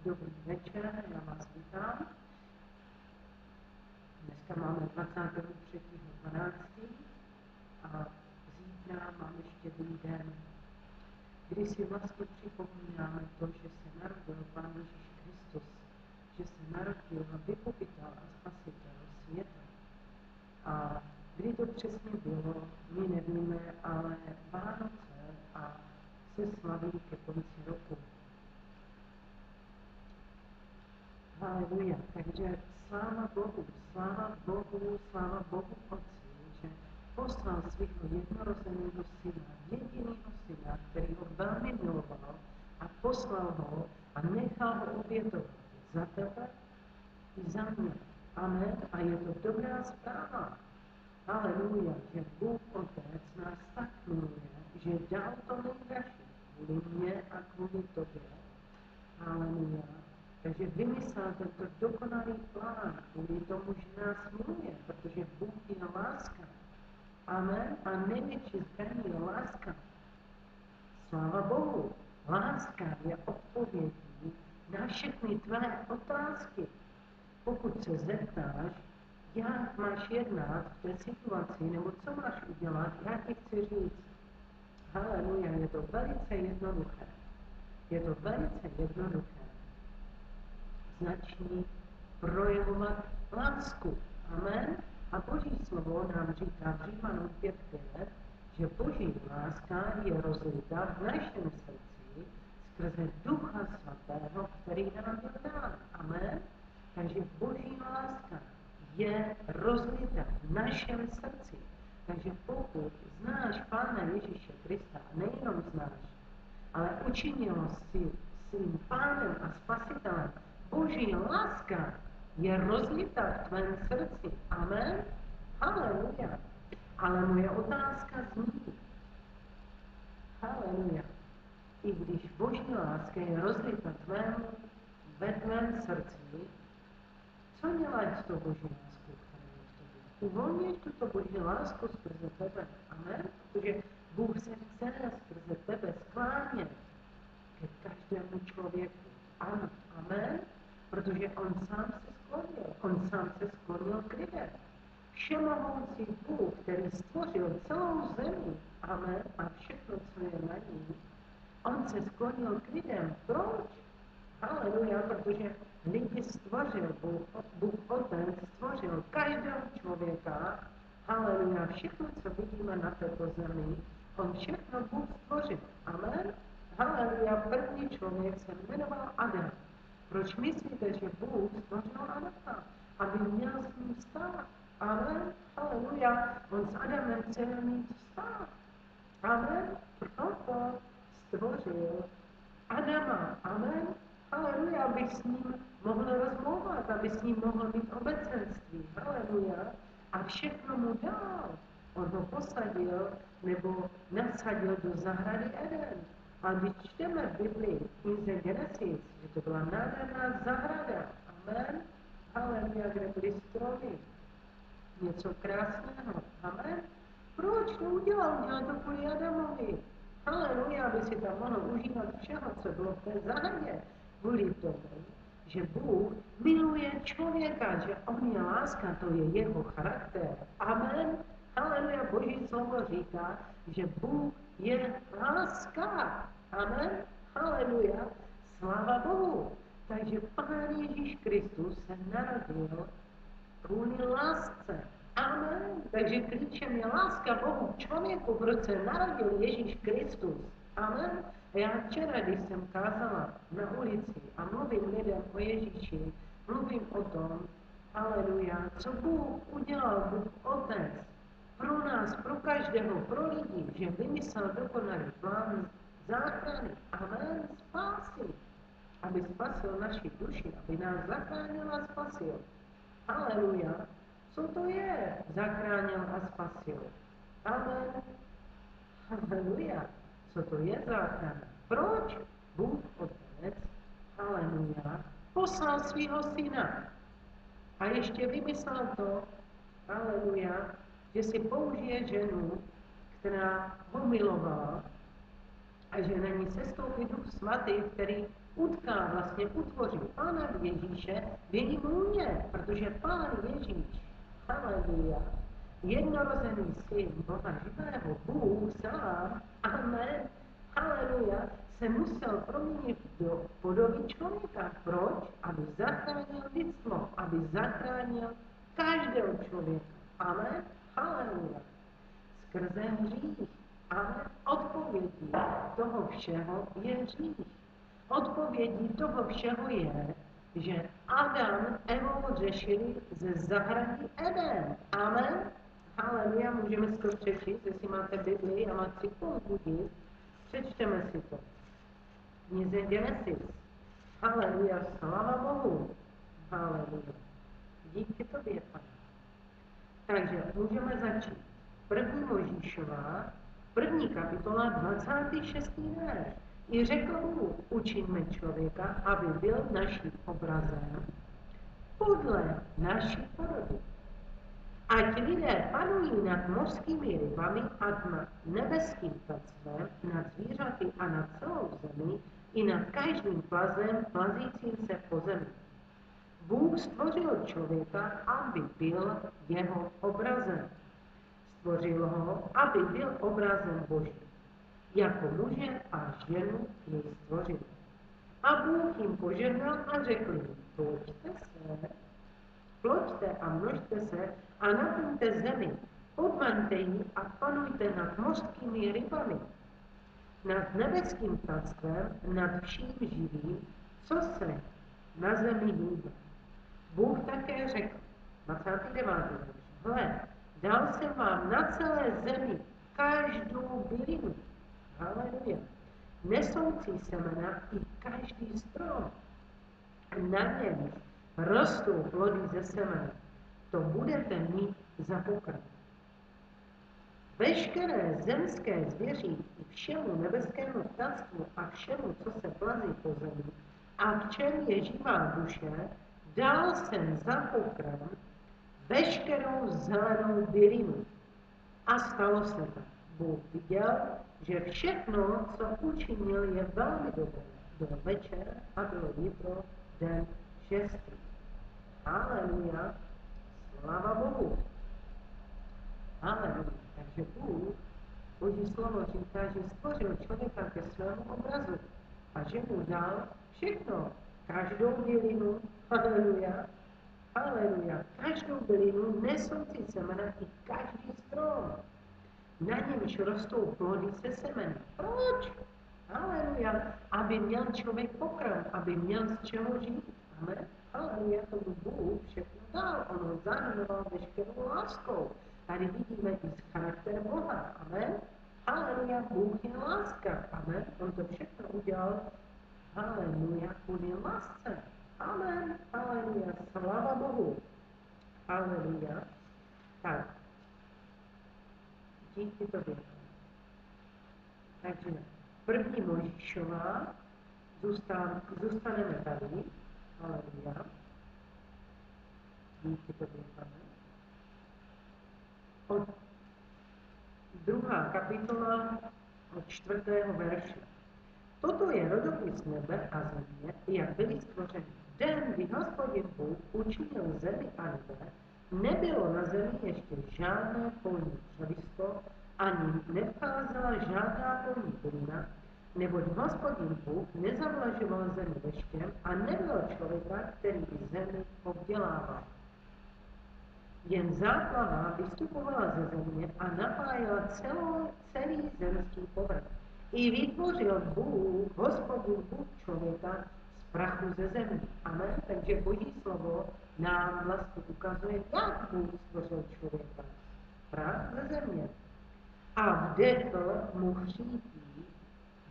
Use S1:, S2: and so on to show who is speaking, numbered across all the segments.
S1: Dobrý večer, já vás vítám. Dneska máme 23.12. a zítra máme Štědrý den, kdy si vlastně připomínáme to, že se narodil Pán Ježíš Kristus, že se narodil vykupitel a spasitel světa. A kdy to přesně bylo, my nevíme, ale Vánoce a se slaví ke konci roku. Haleluja. Takže sláva Bohu, Otci, že poslal svého jednorozeného syna, jediného syna, který ho velmi miloval a poslal ho a nechal ho obětovat za tebe i za mě. Amen. A je to dobrá zpráva. Haleluja, že Bůh Otec nás tak miluje, že dal to nejdražší kvůli mě a kvůli tobě. Haleluja. Takže vymyslel tento dokonalý plán kvůli tomu, že nás miluje, protože Bůh je láska. Amen. A největší zbraní je láska. Sláva Bohu. Láska je odpovědí na všechny tvé otázky. Pokud se zeptáš, jak máš jednat v té situaci, nebo co máš udělat, já ti chci říct. Haleluja, je to velice jednoduché. Začni projevovat lásku. Amen. A Boží slovo nám říká v Římanům 5:5, že Boží láska je rozlita v našem srdci skrze Ducha Svatého, který nám byl dán. Amen. Takže Boží láska je rozlita v našem srdci. Takže pokud znáš Pána Ježíše Krista, nejenom znáš, ale učinil si svým Pánem a Spasitelem, Boží láska je rozlita v tvém srdci. Amen. Haleluja. Ale moje otázka zní, haleluja, i když Boží láska je rozlita ve tvém srdci, co děláš s tou Boží láskou, která je v tobě? Uvolníš tuto Boží lásku skrze tebe. Amen. Protože Bůh se chce skrze tebe sklánět ke každému člověku. Ano. Amen. Protože on sám se sklonil k lidem. Všemohoucí Bůh, který stvořil celou zemi, amen, a všechno, co je na ní, on se sklonil k lidem. Proč? Haleluja, protože lidi stvořil, Bůh Otec stvořil každého člověka, haleluja, všechno, co vidíme na této zemi, on všechno Bůh stvořil. Amen. Haleluja, první člověk se jmenoval Adam. Proč myslíte, že Bůh stvořil Adama, aby měl s ním vztah? Amen. Haleluja. On s Adamem chce mít vztah. Amen. Proto stvořil Adama. Amen. Haleluja, aby s ním mohl rozmlouvat, aby s ním mohl mít obecenství. Haleluja. A všechno mu dal. On ho posadil nebo nasadil do zahrady Eden. A když čteme v Biblii v knize Genesis, že to byla nádherná zahrada, amen, haleluja, kde byly stromy, něco krásného, amen. Proč to udělal? Udělal to kvůli Adamovi. Haleluja, aby si tam mohl užívat všeho, co bylo v té zahradě. Kvůli tomu, že Bůh miluje člověka, že on je láska, to je jeho charakter. Amen. Haleluja, Boží slovo říká, že Bůh je láska. Amen. Haleluja. Sláva Bohu. Takže Pán Ježíš Kristus se narodil kvůli lásce. Amen. Takže klíčem je láska Bohu k člověku, proč se narodil Ježíš Kristus. Amen. A já včera, když jsem kázala na ulici a mluvím lidem o Ježíši, mluvím o tom, haleluja, co Bůh udělal, Bůh Otec, pro nás, pro každého, pro lidi, že vymyslel dokonalý plán záchrany. Amen. Spásy. Aby spasil naši duši, aby nás zachránil a spasil. Haleluja. Co to je? Zachránil a spasil. Amen. Haleluja. Co to je záchrana? Proč? Bůh Otec, haleluja, poslal svého syna. A ještě vymyslel to, haleluja, že si použije ženu, která ho milovala a že na ní sestoupí Duch Svatý, který vlastně utvořil Pána Ježíše v jejím lůně, protože Pán Ježíš, haleluja, jednorozený syn Boha živého, Bůh sám, amen, haleluja, se musel proměnit do podoby člověka. Proč? Aby zachránil lidstvo, aby zachránil každého člověka. Amen, haleluja. Skrze hřích. Ale odpovědí toho všeho je hřích. Odpovědí toho všeho je, že Adam, Evu řešili ze zahradí Eden. Amen. Haleluja, můžeme si to přečíst, jestli máte Biblii a máte si povzbudit. Přečteme si to. Knize Genesis. Haleluja, sláva Bohu. Haleluja. Díky tobě, Pane. Takže můžeme začít. První Možíšová, 1. kapitola, 26. verš. I řekl mu, učiňme člověka, aby byl naším obrazem, podle naší podoby. Ať lidé panují nad mořskými rybami a nad nebeským ptactvem, nad zvířaty a nad celou zemi, i nad každým plazem plazícím se po zemi. Bůh stvořil člověka, aby byl jeho obrazem. Stvořil ho, aby byl obrazem Boží. Jako muže a ženu jej stvořil. A Bůh jim požehnal a řekl jim, ploďte a množte se a naplňte zemi, obmaňte ji a panujte nad mořskými rybami, nad nebeským ptactvem, nad vším živým, co se na zemi hýbe. Bůh také řekl, 29. verš, hle, dal jsem vám na celé zemi každou bylinu, haleluja, nesoucí semena i každý strom, na němž rostou plody ze semena, to budete mít za pokrm. Veškeré zemské zvěří i všemu nebeskému ptactvu a všemu, co se plazí po zemi, a v čem je živá duše, dal jsem za pokrm veškerou zelenou bylinu. A stalo se tak. Bůh viděl, že všechno, co učinil, je velmi dobré. Byl večer a bylo jitro, den 6. Haleluja, sláva Bohu. Haleluja. Takže Bůh, Boží slovo říká, že stvořil člověka ke svému obrazu a že mu dal všechno, každou bylinu, haleluja, haleluja, každou bylinu nesoucí semena i každý strom. Na němž rostou plody se semeny. Proč? Haleluja, aby měl člověk pokrm, aby měl z čeho žít. Amen. Haleluja, tomu Bůh všechno dal. On ho zahrnoval veškerou láskou. Tady vidíme i charakter Boha. Amen. Haleluja, Bůh je láska. Amen. On to všechno udělal. Haleluja, kvůli lásce. Amen. Haleluja, sláva Bohu. Haleluja. Tak. Díky tobě. Takže první Možíšová, zůstaneme tady. Haleluja. Díky tobě, Pane. Od 2. kapitola, od 4. verše. Toto je rodopis nebe a země, jak byly stvořeny. Den, kdy Hospodin Bůh učinil zemi a nebe, nebylo na zemi ještě žádné polní třevisto, ani nevcházela žádná polní bylina, neboť Hospodin Bůh nezavlažoval zemi deštěm a nebyl člověka, který by zemi obdělával. Jen záplava vystupovala ze země a napájela celý zemský povrch. I vytvořil Bůh, Hospodin Bůh člověka z prachu ze země. Amen. Takže Boží slovo nám vlastně ukazuje, jak Bůh stvořil člověka. Prach ze země. A vdechl mu chřítí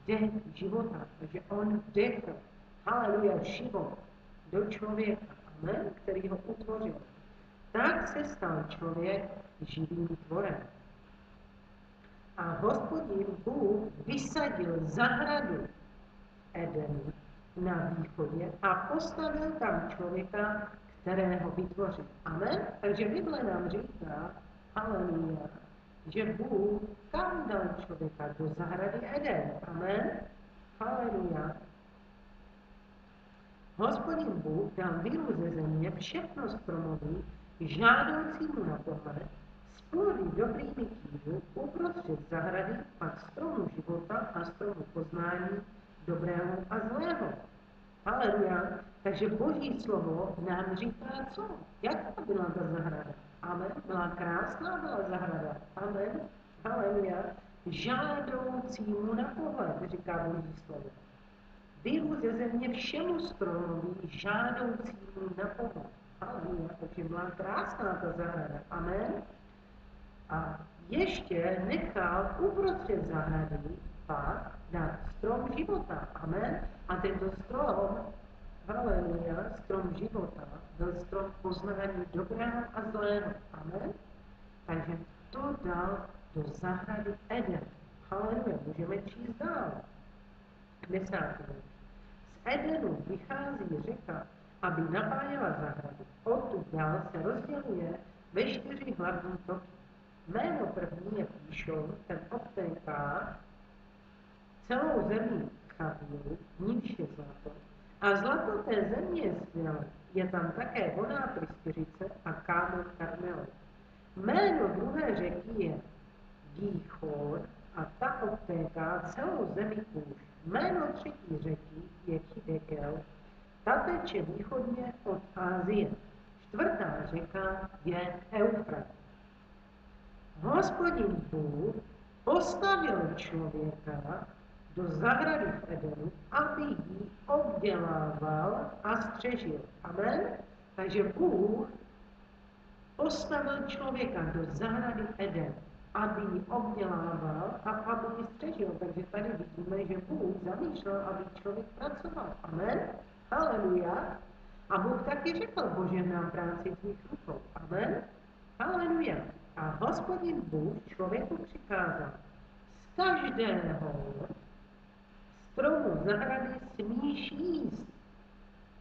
S1: dech života. Takže on vdechl, haleluja, život do člověka. Amen. Který ho utvořil. Tak se stal člověk živým tvorem. A Hospodin Bůh vysadil zahradu Edenu na východě a postavil tam člověka, kterého vytvořil. Amen? Takže Bible nám říká, haleluja, že Bůh kam dal člověka? Do zahrady Eden. Amen? Haleluja. Hospodin Bůh dal viru ze země všechno stromoví, žádoucímu na pohled, s plody dobrými kýdu, uprostřed zahrady pak stromu života a stromu poznání dobrého a zlého. Haleluja. Takže Boží slovo nám říká co? Jak byla ta zahrada? Amen. Byla krásná byla zahrada. Amen. Haleluja. Žádoucímu na pohled, říká Boží slovo. Viru ze země všemu stromoví, žádoucímu na pohled. Haleluja. Takže byla krásná ta zahrada. Amen. A ještě nechal uprostřed zahrady pak dát strom života. Amen. A tento strom, haleluja, strom života, byl strom poznání dobrého a zlého. Amen. Takže to dal do zahrady Eden. Haleluja. Můžeme číst dál. 10. Z Edenu vychází řeka, aby napájela zahradu. Odtud dál se rozděluje ve 4 hlavní toky. Jméno první je Píšon, ten obtéká celou zemi Chavíru, níž je zlato. A zlato té země je skvělé. Je tam také voná pryskyřice a kámen Karmel. Jméno druhé řeky je Gíchor a ta obtéká celou zemi Kůž. Jméno třetí řeky je Chidekel, ta teče východně od Ázie. 4. řeka je Eufrat. Hospodin Bůh postavil člověka do zahrady v Edenu, aby ji obdělával a střežil. Amen? Takže Bůh postavil člověka do zahrady Eden, aby ji obdělával a aby ji střežil. Takže tady vidíme, že Bůh zamýšlel, aby člověk pracoval. Amen? Haleluja. A Bůh taky řekl, Bože, nám práci tvých rukou. Amen? Haleluja. A Hospodin Bůh člověku přikázal, z každého stromu zahrady smíš jíst.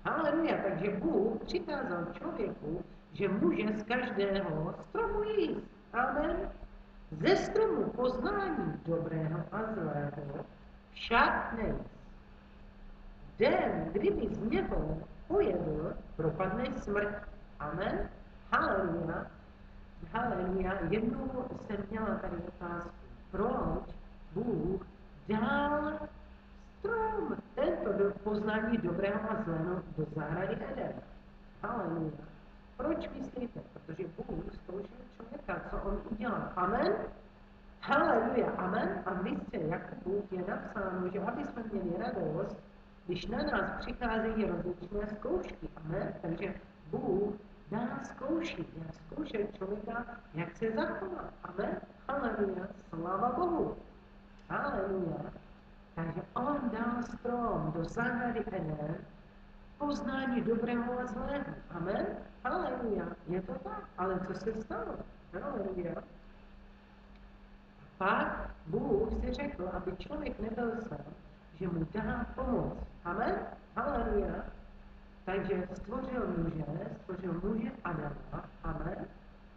S1: Haleluja. Takže Bůh přikázal člověku, že může z každého stromu jíst. Amen. Ze stromu poznání dobrého a zlého však nejíst. Den, kdyby z něho pojedl, propadne smrt. Amen. Haleluja. Haleluja. Jednou jsem měla tady otázku, proč Bůh dal strom tento do poznání dobrého a zlého do zahrady Eden. Haleluja. Proč myslíte? Protože Bůh zkoušel člověka, co on udělal. Amen? Haleluja. Amen. A v listě Jakubův je napsáno, že aby jsme měli radost, když na nás přicházejí rozličné zkoušky. Amen. Takže Bůh dá zkoušet člověka, jak se zachová. Amen. Haleluja. Sláva Bohu. Haleluja. Takže on dal strom do zahrady Eden, poznání dobrého a zlého. Amen. Haleluja. Je to tak. Ale co se stalo? Haleluja. Pak Bůh si řekl, aby člověk nebyl sám, že mu dá pomoc. Amen. Haleluja. Takže stvořil muže Adama. Amen.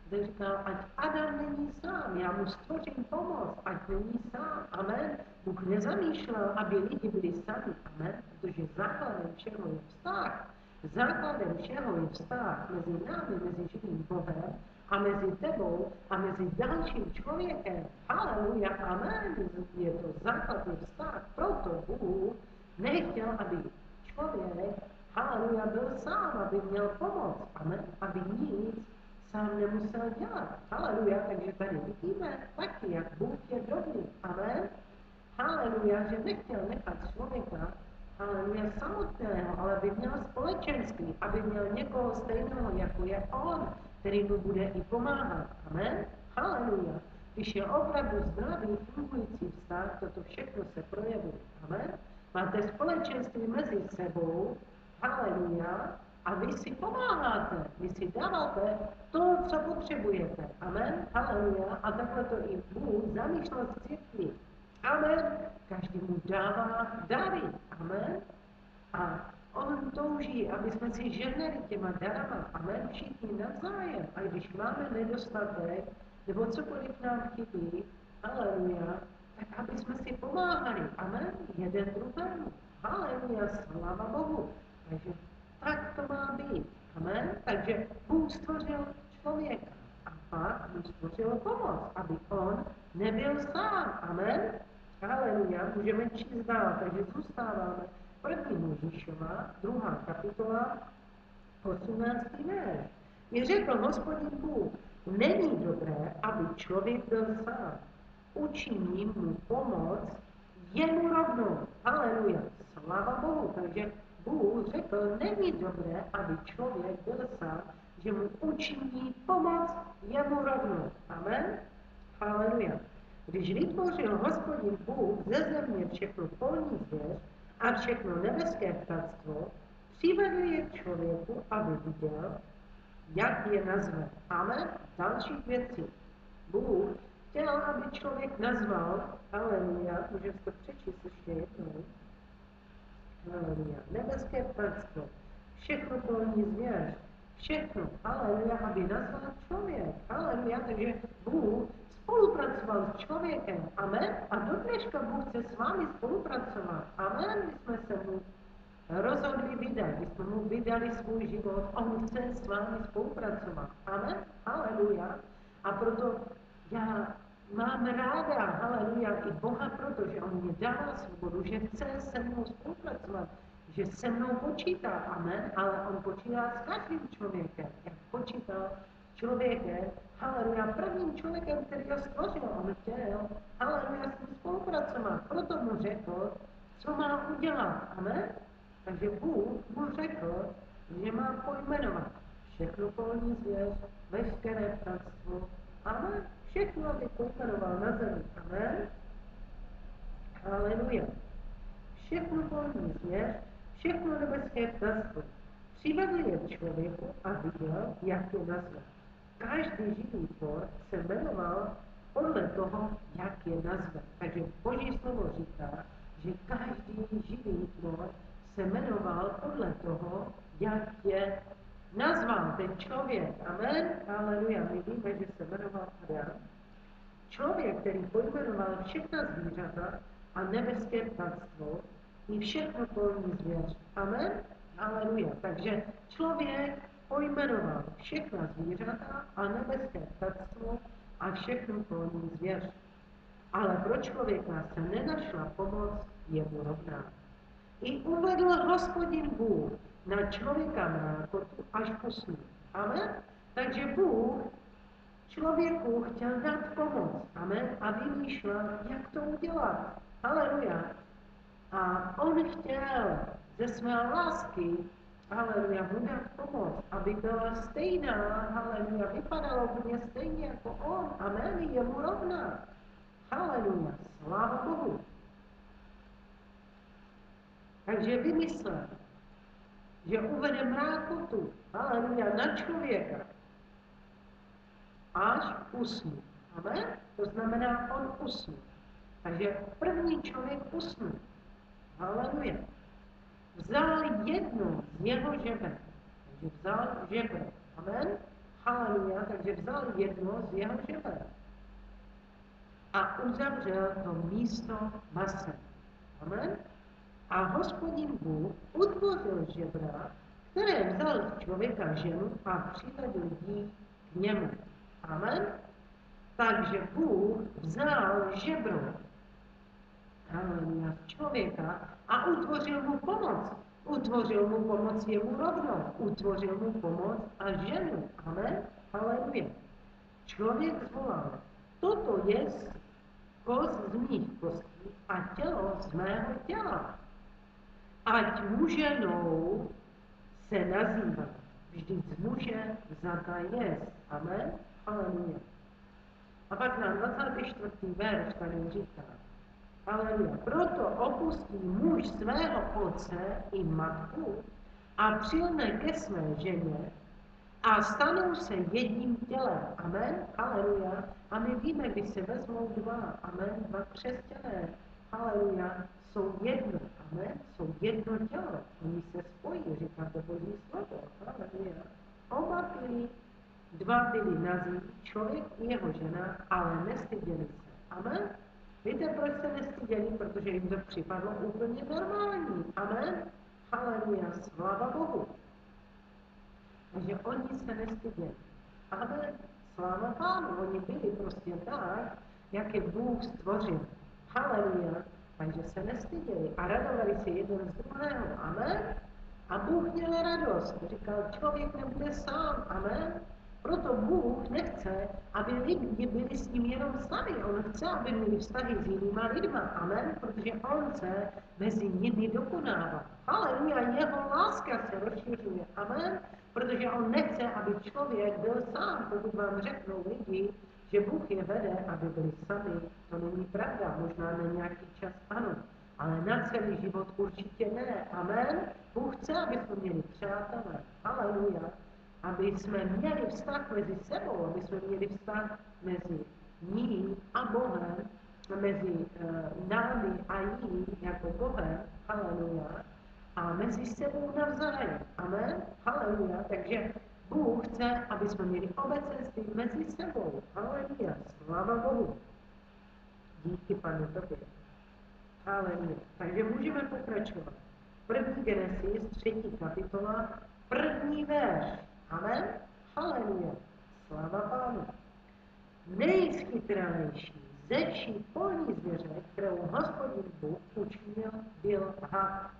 S1: Kde říkal, ať Adam není sám, já mu stvořím pomoc, ať není sám. Amen. Bůh nezamýšlel, aby lidi byli sami. Amen. Protože základem všeho je vztah. Základem všeho je vztah mezi námi, mezi živým Bohem a mezi tebou a mezi dalším člověkem. Haleluja. Amen. Je to základní vztah. Proto Bůh nechtěl, aby člověk, haleluja, byl sám, aby měl pomoc. Amen. Aby nic sám nemusel dělat. Haleluja, takže tady vidíme taky, jak Bůh je dobrý. Amen. Haleluja, že nechtěl nechat člověka, haleluja, samotného, ale aby měl společenství, aby měl někoho stejného, jako je on, který mu bude i pomáhat. Amen. Haleluja. Když je opravdu zdravý, fungující vztah, toto všechno se projevuje. Amen. Máte společenství mezi sebou, haleluja, a vy si pomáháte, vy si dáváte to, co potřebujete. Amen. Haleluja. A takhle to i Bůh zamýšlel z církví. Amen. Každý mu dává dary. Amen. A on touží, aby jsme si žehnali těma darama. Amen. Všichni navzájem. A když máme nedostatek, nebo cokoliv nám chybí, haleluja, tak aby jsme si pomáhali. Amen. Jeden druhému. Haleluja. Sláva Bohu. Takže tak to má být. Amen? Takže Bůh stvořil člověka a pak mu stvořil pomoc, aby on nebyl sám. Amen? Haleluja, můžeme číst dál, takže zůstáváme 1. Mojžíšova, 2. kapitola, 18. verš. I řekl Hospodin Bůh, není dobré, aby člověk byl sám. Učiním mu pomoc jemu rovnou. Haleluja, sláva Bohu. Takže Bůh řekl, není dobré, aby člověk byl sám, že mu učiní pomoc jemu rovnou. Amen. Haleluja. Když vytvořil Hospodin Bůh ze země všechno polní zvěř a všechno nebeské ptactvo, přivedl je k člověku, aby viděl, jak je nazve. Amen. Další věci. Bůh chtěl, aby člověk nazval, haleluja, můžeme to přečíst ještě jednou, haleluja, nebeské ptactvo, všechno polní zvěř, všechno, haleluja, aby nazval člověk, haleluja, takže Bůh spolupracoval s člověkem, amen, a do dneška Bůh chce s vámi spolupracovat, amen, my jsme se mu rozhodli vydat, my jsme mu vydali svůj život, on chce s vámi spolupracovat, amen, haleluja, a proto já mám ráda, haleluja, i Boha, protože on mě dává svobodu, že chce se mnou spolupracovat, že se mnou počítá, amen, ale on počítá s každým člověkem, jak počítal člověkem, haleluja, prvním člověkem, který ho stvořil, on chtěl, haleluja, s ním spolupracovat, proto mu řekl, co má udělat, amen, takže Bůh mu řekl, že má pojmenovat všechno polní zvěř, veškeré ptactvo, amen, všechno, aby pojmenoval na zemi, amen, haleluja. Všechno polní zvěř, všechno nebeské ptactvo. Přivedl je člověku a viděl, jak je nazve. Každý živý tvor se jmenoval podle toho, jak je nazve. Takže Boží slovo říká, že každý živý tvor se jmenoval podle toho, jak je nazval ten člověk. Amen. Haleluja. My víme, že se jmenoval Adam. Člověk, který pojmenoval všechna zvířata a nebeské ptactvo i všechno polní zvěř. Amen? Haleluja. Takže člověk pojmenoval všechna zvířata a nebeské ptactvo a všechno polní zvěř. Ale pro člověka se nenašla pomoc jemu rovná. I uvedl Hospodin Bůh na člověka mrákotu až posnu. Amen? Takže Bůh člověku chtěl dát pomoc, amen, a vymýšlel, jak to udělat. Haleluja. A on chtěl ze své lásky, haleluja, mu dát pomoc, aby byla stejná, haleluja, vypadalo úplně stejně jako on, amen, je mu rovná. Haleluja, sláva Bohu. Takže vymyslel, že uvede mrákotu, haleluja, na člověka, až usnul. Amen? To znamená, on usnul. Takže první člověk usnul. Haleluja. Vzal jedno z jeho žeber. Takže vzal žebro. Amen? Haleluja. Takže vzal jedno z jeho žeber. A uzavřel to místo masem. Amen? A Hospodin Bůh utvořil žebra, které vzal z člověka ženu a přivedl jí k němu. Amen? Takže Bůh vzal žebro z člověka a utvořil mu pomoc. Utvořil mu pomoc jemu rovnou. Utvořil mu pomoc a ženu. Amen? Haleluja. Člověk zvolal, toto je kost z mých kostí a tělo z mého těla. Ať muženou se nazývá. Vždyť z muže vzata jest. Amen? Haleluja. A pak nám 24. verš tady říká, haleluja, proto opustí muž svého otce i matku a přilne ke své ženě a stanou se jedním tělem. Amen, haleluja. A my víme, když se vezmou amen, dva křesťané, haleluja, jsou jedno, amen, jsou jedno tělo. Oni se spojí, říká to Boží slovo, haleluja. Oba dva byli nazí, člověk i jeho žena, ale nestyděli se. Amen? Víte, proč se nestyděli? Protože jim to připadlo úplně normální. Amen? Haleluja. sláva Bohu. Takže oni se nestyděli. Ale sláva Pánu, oni byli prostě tak, jak je Bůh stvořil. Haleluja. Takže se nestyděli a radovali se jeden z druhého. Amen. A Bůh měl radost. Říkal, člověk nebude sám. Amen. Proto Bůh nechce, aby lidi byli s ním jenom sami. On chce, aby měli vztahy s jinýma lidma. Amen. Protože on se mezi nimi dokonává. Haleluja. Jeho láska se rozšiřuje. Amen. Protože on nechce, aby člověk byl sám. Pokud vám řeknou lidi, že Bůh je vede, aby byli sami, to není pravda. Možná na nějaký čas ano, ale na celý život určitě ne. Amen. Bůh chce, aby jsme měli přátelé. Haleluja. Aby jsme měli vztah mezi sebou, aby jsme měli vztah mezi ním a Bohem, mezi námi a ním jako Bohem. Haleluja. A mezi sebou navzájem. Amen. Haleluja. Takže Bůh chce, aby jsme měli obecenství mezi sebou. Haleluja. Sláva Bohu. Díky Panu tobě. Haleluja. Takže můžeme pokračovat. 1. Genesis, 3. kapitola, 1. verš. Amen. Haleluja. Sláva Pánu. Nejchytralejší ze vší polní zvěře, kterou Hospodin Bůh učinil, byl had.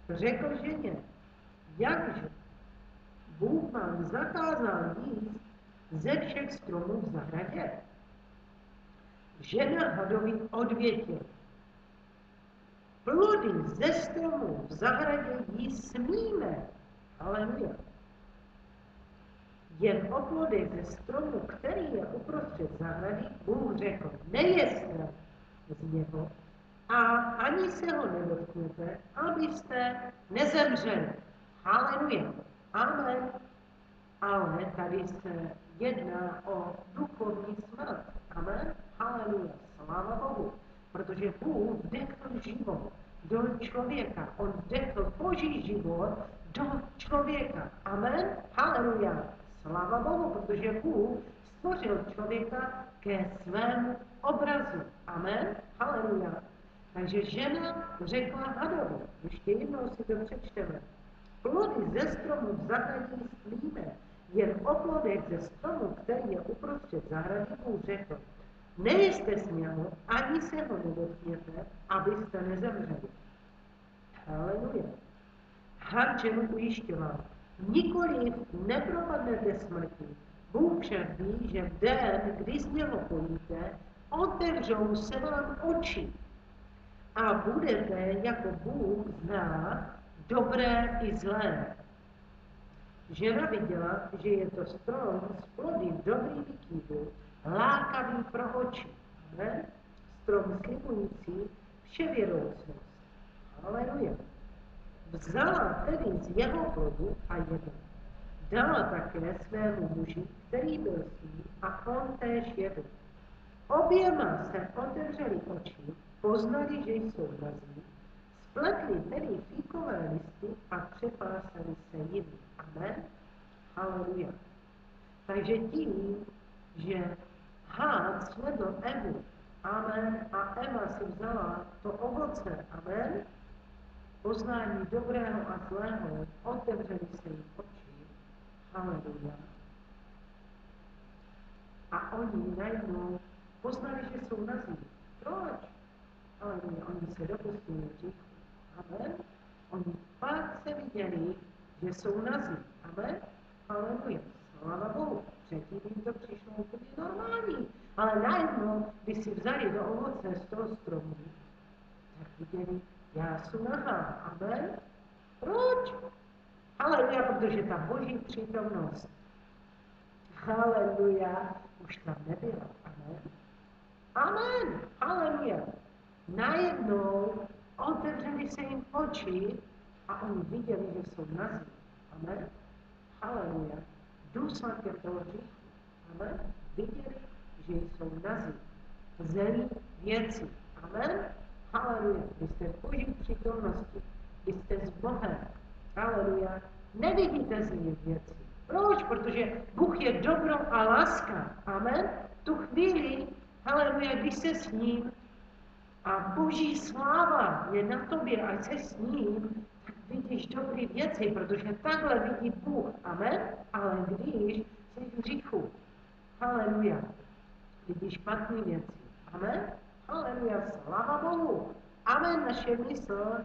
S1: Řekl ženě, jakže Bůh vám zakázal jíst ze všech stromů v zahradě. Žena hadovi odvětil, plody ze stromů v zahradě jíst smíme. Haleluja. Jen o plodech ze stromu, který je uprostřed zahrady, Bůh řekl, nejeste z něho a ani se ho nedotkněte, abyste nezemřeli. Haleluja. Amen. Ale tady se jedná o duchovní smrt. Amen. Haleluja. Sláva Bohu. Protože Bůh vdechl život do člověka. On vdechl Boží život do člověka. Amen. Haleluja. Sláva Bohu, protože Bůh stvořil člověka ke svému obrazu. Amen. Haleluja. Takže žena řekla hadovi, ještě jednou si to přečteme. Plody ze stromu v zahradě smíme, jen o plodech ze stromu, který je uprostřed zahrady, Bůh řekl, nejeste z něho, ani se ho nedotkněte, abyste nezemřeli. Haleluja. Had ženu ujišťoval, nikoliv nepropadnete smrti. Bůh však ví, že v den, kdy z něho pojíte, otevřou se vám oči a budete jako Bůh zná dobré i zlé. Žena viděla, že je to strom s plody dobrý k jídlu, lákavý pro oči. Ne? Strom slibující vševěroucnost. Haleluja. Vzala tedy z jeho plodu a jedla. Dala také svému muži, který byl s ní, a on též jedl. Oběma se otevřeli oči, poznali, že jsou nazí, spletli tedy fíkové listy a přepásali se jimi. Amen. Haleluja. Takže tím, že had svedl Evu, amen, a Eva si vzala to ovoce, amen, poznání dobrého a zlého, otevřeli se jim oči, haleluja. A oni najednou poznali, že jsou nazí. Proč? Haleluja, oni se dopustili hříchu. Amen. Oni pak se viděli, že jsou nazí. Amen. Haleluja. Sláva Bohu. Předtím jim to přišlo úplně normální. Ale najednou, když si vzali do ovoce z toho stromu, tak viděli, já jsem nahá. Amen. Proč? Haleluja, protože ta Boží přítomnost, haleluja, už tam nebyla. Amen. Amen. Haleluja. Najednou otevřeli se jim oči a oni viděli, že jsou nazí. Amen. Haleluja. Důsledkem toho hříchu. Amen. Viděli, že jsou nazí. Zlí věci. Amen. Haleluja. Vy jste v Boží přítomnosti. Vy jste s Bohem. Haleluja. Nevidíte zlí věci. Proč? Protože Bůh je dobro a láska. Amen. Tu chvíli, haleluja, když se s ním a Boží sláva je na tobě a jsi s ním, tak vidíš dobré věci, protože takhle vidí Bůh, amen, ale když jsi v hříchu, haleluja, vidí špatné věci, amen, haleluja, sláva Bohu, amen, naše mysl,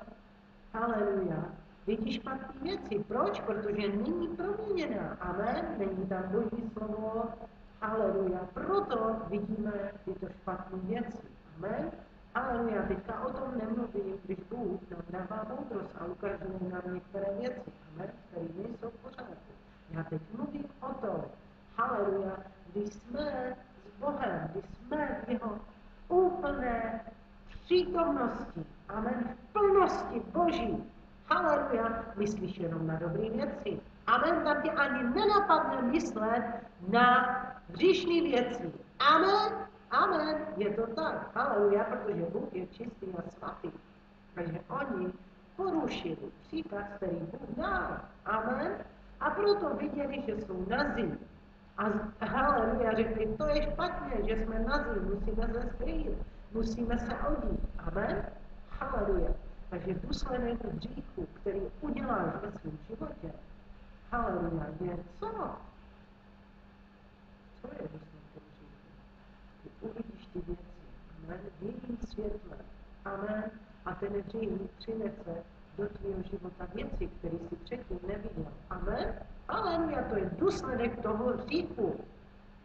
S1: haleluja, vidí špatné věci. Proč? Protože není proměněná, amen, není tam Boží slovo, haleluja, proto vidíme tyto špatné věci, amen. Ale já teďka o tom nemluvím, když Bůh nám dává moudrost a ukazuje nám některé věci, amen, které nejsou v pořádku. Já teď mluvím o tom, haleluja, když jsme s Bohem, když jsme v jeho úplné přítomnosti, amen, v plnosti Boží, haleluja, myslíš jenom na dobré věci. Amen, tam tě ani nenapadne myslet na hříšné věci. Amen. Amen, je to tak, haleluja, protože Bůh je čistý a svatý. Takže oni porušili příkaz, který Bůh dal. Amen. A proto viděli, že jsou nazí. A haleluja, řekli, to je špatně, že jsme nazí, musíme se skrýt, musíme se odít. Amen. Haleluja. Takže důsledek hříchu, který uděláš ve svém životě, haleluja, je co? Co je důsledek? Uvidíš ty věci, amen, v jejím světle, amen, a ten hřích přinese do tvého života věci, které jsi předtím neviděl, amen, haleluja, to je důsledek toho hříchu,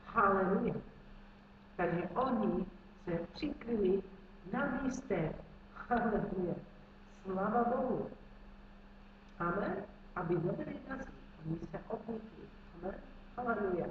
S1: haleluja. Takže oni se přikryli na místech, haleluja, sláva Bohu, amen, aby nebyli nazí, oni se odmítli, amen, haleluja,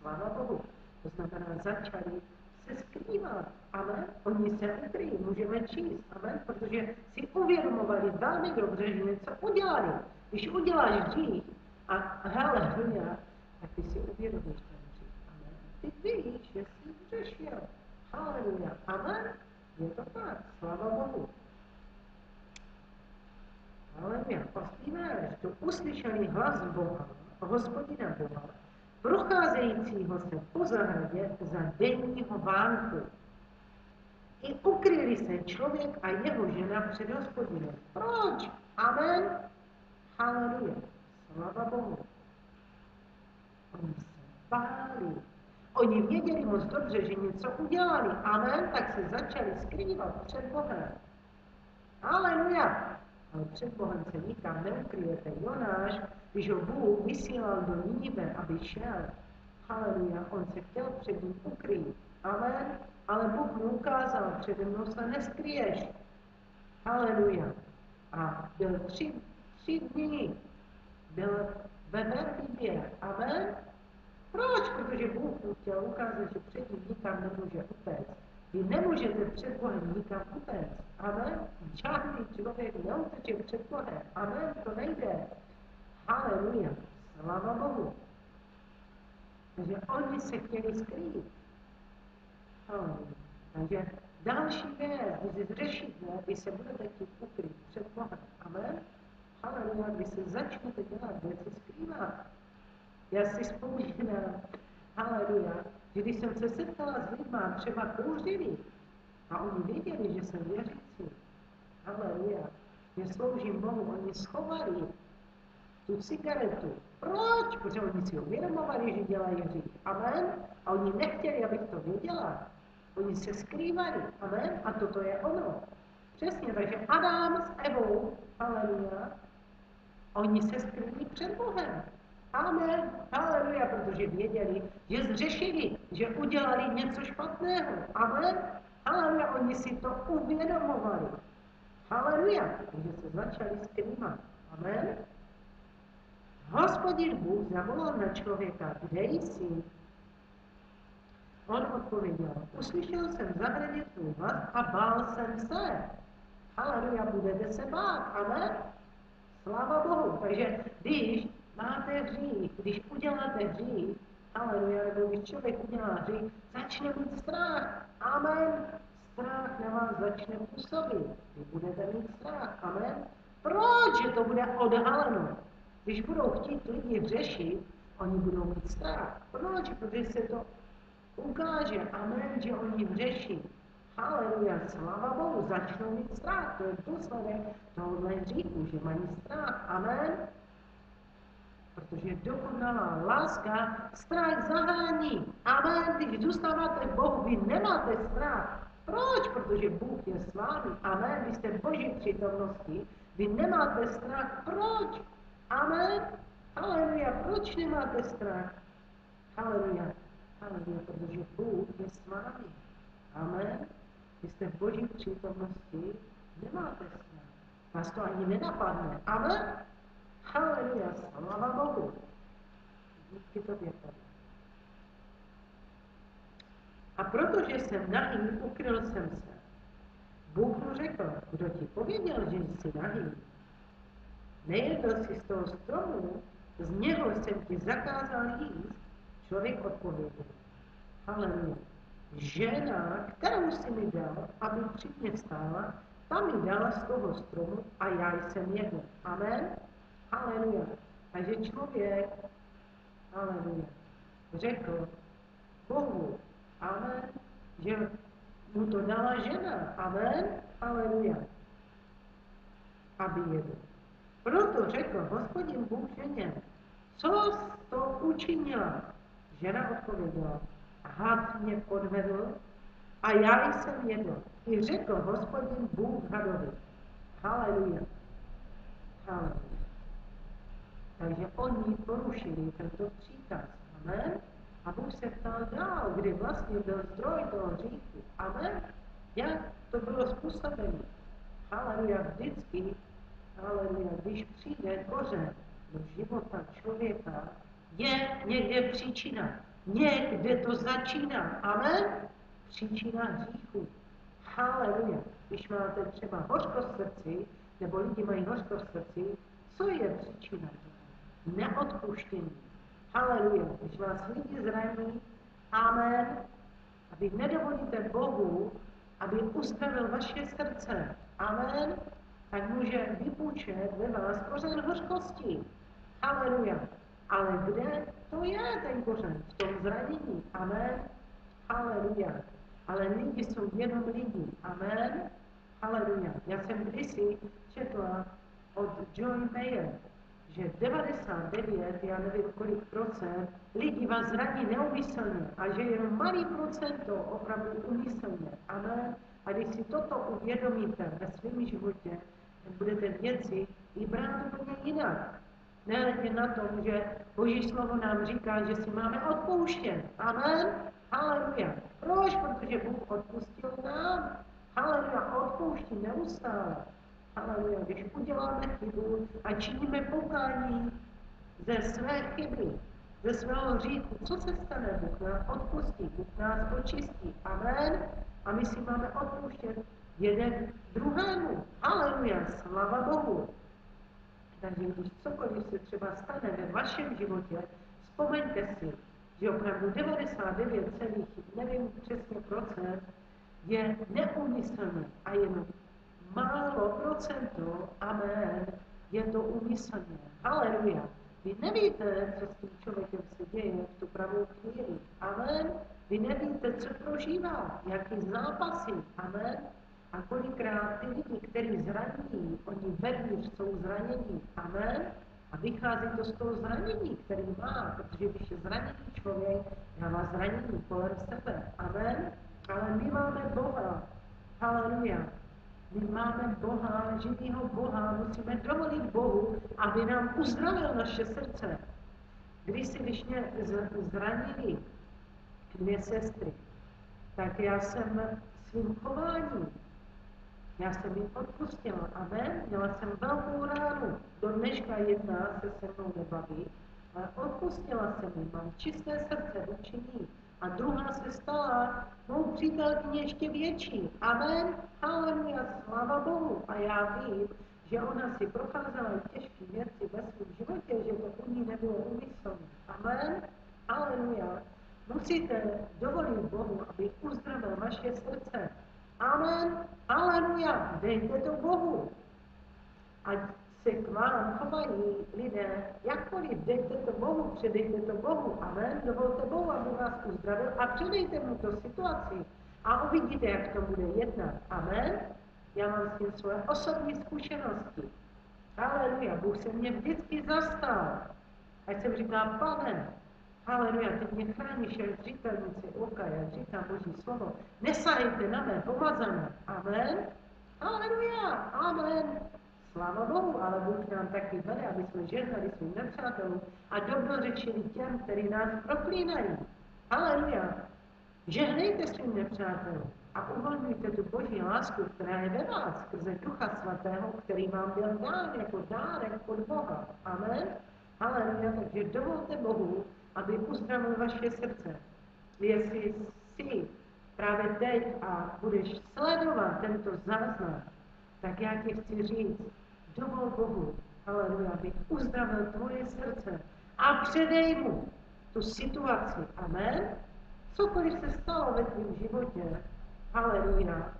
S1: sláva Bohu, to znamená začali se skrývat, amen, oni se ukryjí, můžeme číst, amen, protože si uvědomovali velmi dobře, že něco udělali. Když uděláš hřích a haleluja, tak ty si uvědomíš ten hřích, amen. Ty víš, že jsi hřešil, haleluja, amen, je to tak, sláva Bohu. Haleluja, 8. verš, to uslyšeli hlas Boha, Hospodina Boha, procházejícího se po zahradě za denního vánku. I ukryli se člověk a jeho žena před Hospodinem. Proč? Amen. Haleluja. Sláva Bohu. Oni se báli. Oni věděli moc dobře, že něco udělali. Amen. Tak se začali skrývat před Bohem. Haleluja. Ale před Bohem se nikam neukryjete. Jonáš, když ho Bůh vysílal do Nínive, aby šel, haleluja, on se chtěl před ním ukrýt. Amen. Ale Bůh mu ukázal, přede mnou se neskryješ. Haleluja. A byl tři dny. Byl ve Vermibě. Amen. Proč? Protože Bůh mu chtěl ukázat, že před ním nikam nemůže utéct. Vy nemůžete před Bohem nikam utéct. Amen. Žádný člověk neuteče před Bohem. Amen. To nejde. Haleluja. Sláva Bohu. Takže oni se chtěli skrýt. Haleluja. Takže další věc, když zřešíte, vy se budete chtít ukryt před Bohem. Amen. Haleluja. Když se začnete dělat věci skrývat. Já si vzpomínám, haleluja, že když jsem se setkala s lidmi, třeba kouřili, a oni věděli, že jsem věřící, haleluja, že sloužím Bohu, oni schovali tu cigaretu. Proč? Protože oni si uvědomovali, že dělají hřích. Amen. A oni nechtěli, abych to věděla. Oni se skrývali. Amen. A toto je ono. Přesně, takže Adam s Evou, haleluja, oni se skrývají před Bohem. Amen, haleluja, protože věděli, že zřešili, že udělali něco špatného. Amen, haleluja, oni si to uvědomovali. Haleluja, takže se začali skrývat. Amen. Hospodin Bůh zavolal na člověka, kde jsi? On odpověděl, uslyšel jsem v zahradě tvůj hlas a bál jsem se. Haleluja, budete se bát. Amen. Sláva Bohu. Takže když máte hřích, když uděláte hřích, haleluja, nebo když člověk udělá hřích, začne mít strach. Amen. Strach na vás začne působit. Vy budete mít strach. Amen. Proč? Že to bude odhaleno. Když budou chtít lidi hřešit, oni budou mít strach. Proč? Protože se to ukáže. Amen, že oni hřeší. Haleluja, sláva Bohu, začnou mít strach. To je důsledek tohohle hříchu, že mají strach. Amen. Protože dokonalá láska strach zahání. Amen. Když zůstáváte v Bohu, vy nemáte strach. Proč? Protože Bůh je s vámi. Amen. Vy jste v Boží přítomnosti. Vy nemáte strach. Proč? Amen. Haleluja. Proč nemáte strach? Haleluja. Haleluja. Protože Bůh je s vámi. Amen. Vy jste v Boží přítomnosti. Nemáte strach. Vás to ani nenapadne. Amen. Haleluja, sláva Bohu. Díky tobě, Pane. A protože jsem nahý, ukryl jsem se. Bůh mu řekl, kdo ti pověděl, že jsi nahý? Nejedl jsi z toho stromu, z něho jsem ti zakázal jíst. Člověk odpověděl. Haleluja. Žena, kterou jsi mi dal, aby při mě stála, ta mi dala z toho stromu a já jsem jedl. Amen. Haleluja. Takže člověk, haleluja, řekl Bohu, amen, že mu to dala žena, amen, haleluja, aby jedl. Proto řekl Hospodin Bůh ženě, co jsi to učinila? Žena odpověděla, had mě podvedl a já jsem jedl. I řekl Hospodin Bůh hadovi, haleluja, haleluja. Takže oni porušili tento příkaz. Amen. A Bůh se ptal dál, kdy vlastně byl zdroj toho hříchu. Amen. Jak to bylo způsobené? Haleluja, vždycky, haleluja, když přijde kořen do života člověka, je někde příčina. Někde to začíná. Amen. Příčina hříchu. Haleluja. Když máte třeba hořkost v srdci, nebo lidi mají hořkost v srdci, co je příčina? Neodpuštění. Haleluja. Když vás lidi zraní, amen, a vy nedovolíte Bohu, aby uzdravil vaše srdce, amen, tak může vypůjčet ve vás kořen hořkosti. Haleluja. Ale kde to je ten kořen? V tom zranění. Amen. Haleluja. Ale lidi jsou jenom lidi. Amen. Haleluja. Já jsem kdysi četla od John Mayer, že 99, já nevím kolik procent, lidí vás zraní neumyslně a že jenom malý procento opravdu umyslně. Amen. A když si toto uvědomíte ve svém životě, budete věci i brát úplně jinak. Nehledě na tom, že Boží slovo nám říká, že si máme odpouštět. Amen. Haleluja. Proč? Protože Bůh odpustil nám. Haleluja. Odpouští neustále. Haleluja. Když uděláme chybu a činíme pokání ze své chyby, ze svého hříchu, co se stane? Bůh nás odpustí, Bůh nás očistí. Amen. A my si máme odpouštět jeden druhému. Haleluja. Slava Bohu. Takže když cokoliv se třeba stane ve vašem životě, vzpomeňte si, že opravdu 99, nevím přesně procent, je neúmyslné a jenom málo procento, amen, je to úmyslné. Haleluja. Vy nevíte, co s tím člověkem se děje v tu pravou chvíli. Amen. Vy nevíte, co prožívá, jaký zápasy. Amen. A kolikrát ty lidi, kteří zraní, oni vevnitř jsou zranění. Amen. A vychází to z toho zranění, který má, protože když je zraněný člověk, má zranění kolem sebe. Amen. Ale my máme Boha. Haleluja. My máme Boha, živýho Boha, musíme dovolit Bohu, aby nám uzdravil naše srdce. Když mě zranili dvě sestry, tak já jsem svým chováním, já jsem jim odpustila. Amen. Měla jsem velkou ránu. Do dneška jedna se mnou nebaví, ale odpustila jsem jim. Mám čisté srdce vůči ní. A druhá se stala mou přítelkyně ještě větší. Amen. Haleluja. Sláva Bohu. A já vím, že ona si procházela těžké věci ve svém životě, že to u ní nebylo úmyslné. Amen. Haleluja. Musíte dovolit Bohu, aby uzdravil vaše srdce. Amen. Haleluja. Dejte to Bohu. Ať se k vám chovají lidé jakkoliv, dejte to Bohu, předejte to Bohu. Amen. Dovolte Bohu, aby vás uzdravil a předejte mu to situaci. A uvidíte, jak to bude jednat. Amen. Já mám s tím svoje osobní zkušenosti. Haleluja, Bůh se mě vždycky zastal. Ať jsem říkal, Pane, haleluja, ty mě chráníš jak zřitelnici oka, jak říká Boží slovo. Nesahejte na mé pomazané. Amen. Haleluja, amen. Sláva Bohu, ale Bůh nám taky vede, aby jsme žehnali svým nepřátelům a dobrořečili těm, kteří nás proklínají. Haleluja. Žehnejte svým nepřátelům a uvolňujte tu Boží lásku, která je ve vás skrze Ducha Svatého, který vám byl dán jako dárek od Boha. Amen. Haleluja, takže dovolte Bohu, aby uzdravil vaše srdce. Jestli jsi právě teď a budeš sledovat tento záznam, tak já ti chci říct, dovol Bohu, haleluja, aby uzdravil tvoje srdce a předej mu tu situaci. Amen. Cokoliv se stalo ve tvém životě, haleluja,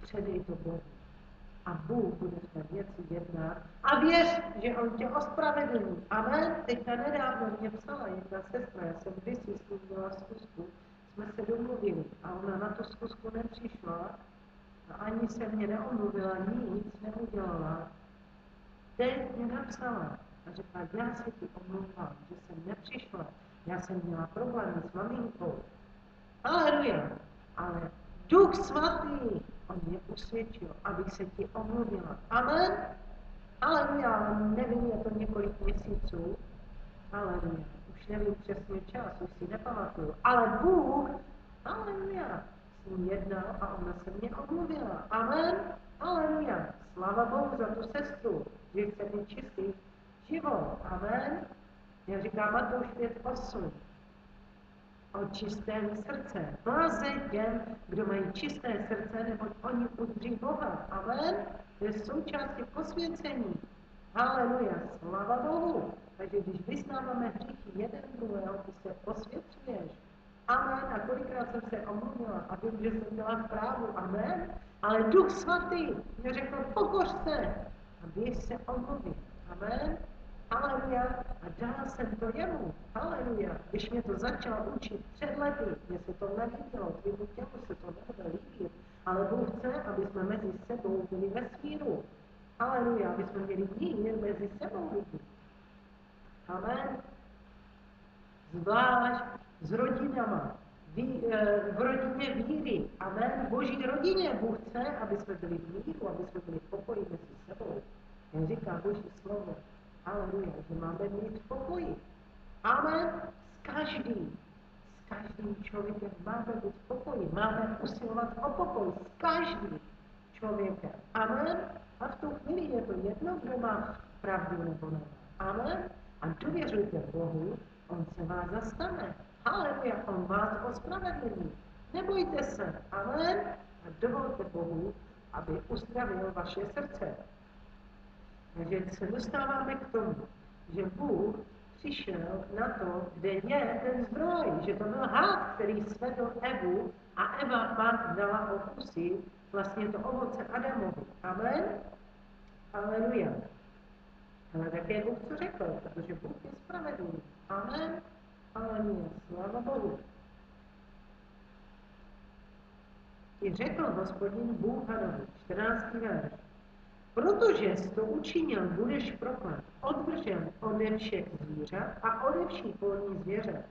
S1: předej to Bohu. A Bůh bude v té věci jednat. A věř, že on tě ospravedlní. Amen. Teďka nedávno mě psala jedna sestra, já jsem kdysi s ním měla zkusku, jsme se domluvili a ona na tu zkusku nepřišla a ani se mě neomluvila, nic neudělala. Teď mě napsala a řekla, já se ti omlouvám, že jsem nepřišla. Já jsem měla problémy s maminkou. Haleluja. Ale Duch Svatý, on mě usvědčil, abych se ti omluvila. Amen. Haleluja. Nevím, je to několik měsíců. Haleluja. Už nevím přesně čas, už si nepamatuju. Ale Bůh, haleluja, s ním jednal a ona se mě omluvila. Amen. Haleluja. Sláva Bohu za tu sestru, že chce mít čistý život. Amen. Já říkám Matouš 5:8. O čistém srdce. Blaze těm, kdo mají čisté srdce, neboť oni uzří Boha. Amen. To je součástí posvěcení. Haleluja. Sláva Bohu. Takže když vyznáváme hříchy jeden druhého, ty se posvěcuješ. Amen. A kolikrát jsem se omluvila a vím, že jsem byla v právu. Amen. Ale Duch Svatý mě řekl, pokoř se a běž se omluvit. Amen. Haleluja. A dala jsem to jemu. Haleluja. Když mě to začal učit před lety, mě se to nelíbilo, tvému tělu se to nebude líbit. Ale Bůh chce, aby jsme mezi sebou byli ve smíru. Haleluja. Aby jsme měli mír mezi sebou lidi. Amen. Zvlášť s rodinama. V rodině víry. Amen. V Boží rodině Bůh chce, aby jsme byli v míru, aby jsme byli v pokoji mezi sebou. Jak říká Boží slovo. Haleluja, že máme mít v pokoji. Amen. S každým člověkem máme být v pokoji. Máme usilovat o pokoj s každým člověkem. Amen. A v tu chvíli je to jedno, kdo má pravdu nebo ne. Amen. A důvěřujte Bohu, on se vás zastane. Haleluja, on vás ospravedlní. Nebojte se. Amen. A dovolte Bohu, aby uzdravil vaše srdce. Takže se dostáváme k tomu, že Bůh přišel na to, kde je ten zdroj, že to byl had, který svedl Evu a Eva pak dala okusit vlastně to ovoce Adamovi. Amen? Aleluja. Ale také Bůh to řekl, protože Bůh je spravedlivý. Amen? Aleluja. Sláva Bohu. I řekl Hospodin Bůh Hadovi, 14. verš. Protože jsi to učinil, budeš proklet, odvržen ode všech zvířat a ode všech polní zvěře.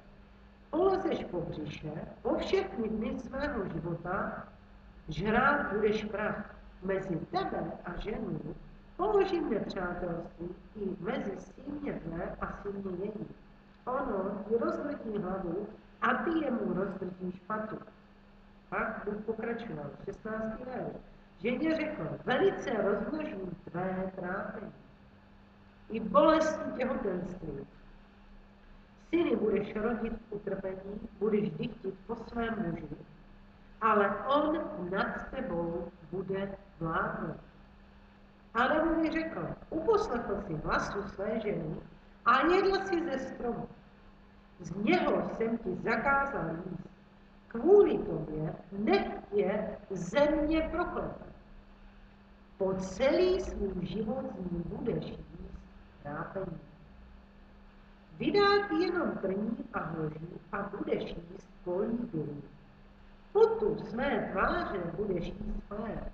S1: Polezeš po břiše, po všechny dny svého života, žrát budeš prach. Mezi tebe a ženu položím nepřátelství i mezi símě tvé a símě její. Ono ti rozdrtí hlavu a ty jemu rozdrtíš patu. Pak Bůh pokračoval, 16. verš. Ženě řekl, velice rozmnožím tvé trápení i bolestní těhotenství. Syny budeš rodit v utrpení, budeš dychtit po svém muži, ale on nad tebou bude vládnout. Adamovi řekl, uposlechl si hlasu své ženy a jedl si ze stromu. Z něho jsem ti zakázal jíst. Kvůli tobě nech je země prokletá. Po celý svůj život z ní budeš jíst trápení. Vydá ti jenom trní a hloží a budeš jíst polní bylí. potu své tváře budeš jíst chléb,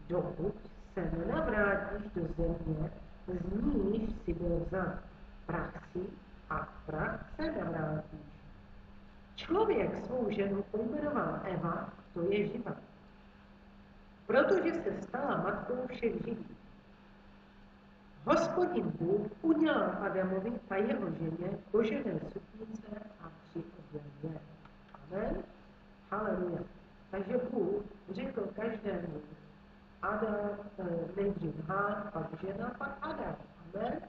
S1: dokud se nenavrátíš do země, z níž si byl vzat. Prach si a k prach se navrátíš. Člověk svou ženu pojmenoval Eva, to je živa, protože se stala matkou všech živých. Hospodin Bůh udělal Adamovi a jeho ženě kožené suknice a 3 oděvy. Amen. Haleluja. Takže Bůh řekl každému, Adam, nejdřív Hán, pak žena, pak Adam. Amen.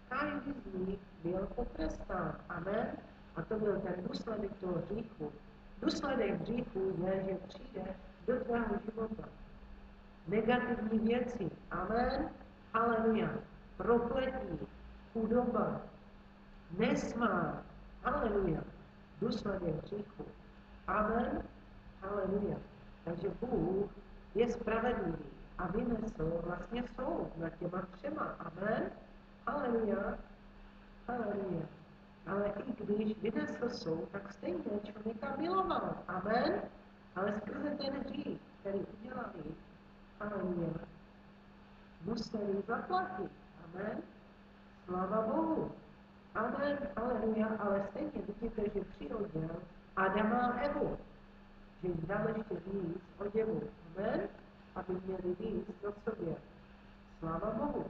S1: Každý z nich byl potrestán. Amen. A to byl ten důsledek toho hříchu. Důsledek hříchu je, že přijde do tvého života negativní věci. Amen. Haleluja. Prokletí, chudoba, nesmár. Haleluja. Důsledek hříchu. Amen. Haleluja. Takže Bůh je spravedlivý a vynesl vlastně soud nad těma 3. Amen. Haleluja. Haleluja. Ale i když vynesl soud, tak stejně člověka miloval. Amen. Ale skrze ten hřích, který udělali, haleluja, museli zaplatit. Amen. Sláva Bohu. Amen. Haleluja. Ale stejně vidíte, že přihodil Adama a Evu, že jim dal ještě víc oděvu. Amen. Aby měli víc do sobě. Sláva Bohu.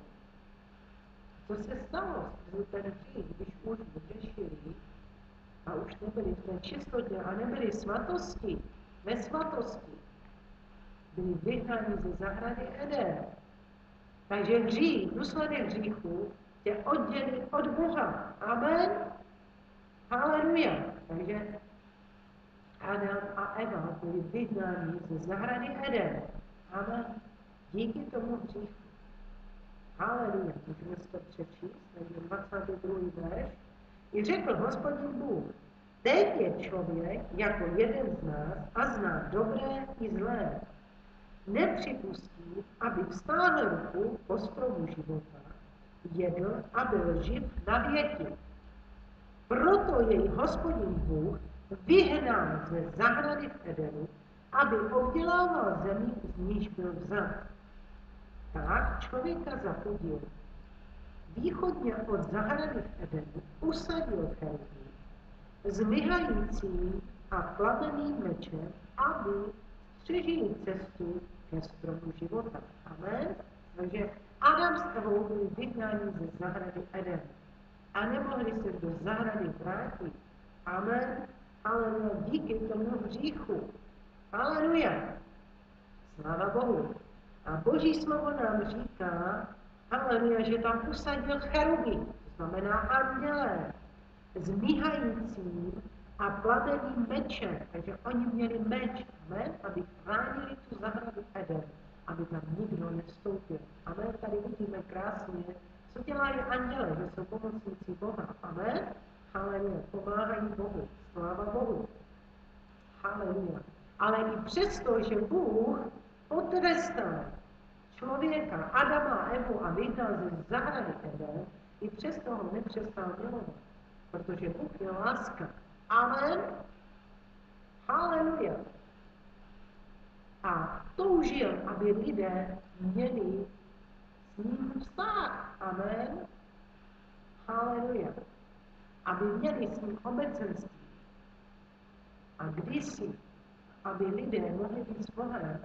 S1: Co se stalo skrze ten hřích, když už vyřešili a už nebyli v té čistotě a nebyli svatosti, ve svatosti, byli vyhnáni ze zahrady Eden. Takže hřích, důsledek hříchu, tě oddělí od Boha. Amen. Haleluja. Takže Adam a Eva byli vyhnáni ze zahrady Eden. Amen. Díky tomu hříchu. Haleluja. Můžeme si to přečíst, takže 22. verš. I řekl Hospodin Bůh, teď je člověk jako jeden z nás a zná dobré i zlé. Nepřipustí, aby vstáhl ruku po stromu života, jedl a byl živ na věky. Proto jej Hospodin Bůh vyhnal ze zahrady v Edenu, aby obdělával zemi, z níž byl vzat. Tak člověka zapudil. Východně od zahrady v Edenu usadil chelky s myhajícím a plameným mečem, aby střežili cestu ke stromu života. Amen. Takže Adam s Evou byli vyhnáni ze zahrady Eden a nemohli se do zahrady vrátit. Amen. Haleluja. Díky tomu hříchu. Haleluja. Sláva Bohu. A Boží slovo nám říká, haleluja, že tam usadil cheruby, to znamená anděle, s míhajícím a plameným mečem. Takže oni měli meč, amen, aby chránili tu zahradu Eden, aby tam nikdo nevstoupil. Amen, tady vidíme krásně, co dělají anděle, že jsou pomocníci Boha. Amen, haleluja, pomáhají Bohu, sláva Bohu. Haleluja. Ale i přesto, že Bůh potrestal člověka, Adama a Evu a vyhnal ze zahrady Eden, i přesto ho nepřestal milovat, protože Bůh je láska. Amen. Haleluja. A toužil, aby lidé měli s ním vztah. Amen. Haleluja. Aby měli s ním obecenství. A kdysi, aby lidé mohli být s Bohem,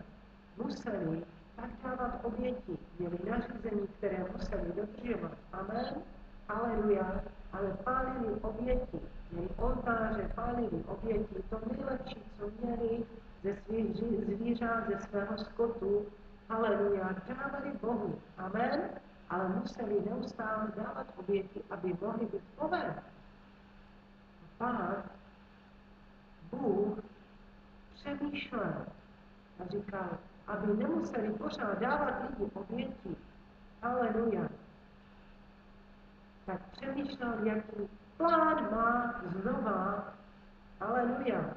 S1: museli tak dávat oběti, měli nařízení, které museli dodržovat. Amen. Haleluja. Ale pálili oběti, měli oltáře, pálili oběti, to nejlepší, co měli ze svých zvířat, ze svého skotu. Haleluja. Dávali Bohu. Amen. Ale museli neustále dávat oběti, aby mohli být s Bohem. A pak Bůh přemýšlel a říkal, aby nemuseli pořád dávat lidi oběti. Haleluja. Tak přemýšlel, jaký plán má znova. Haleluja.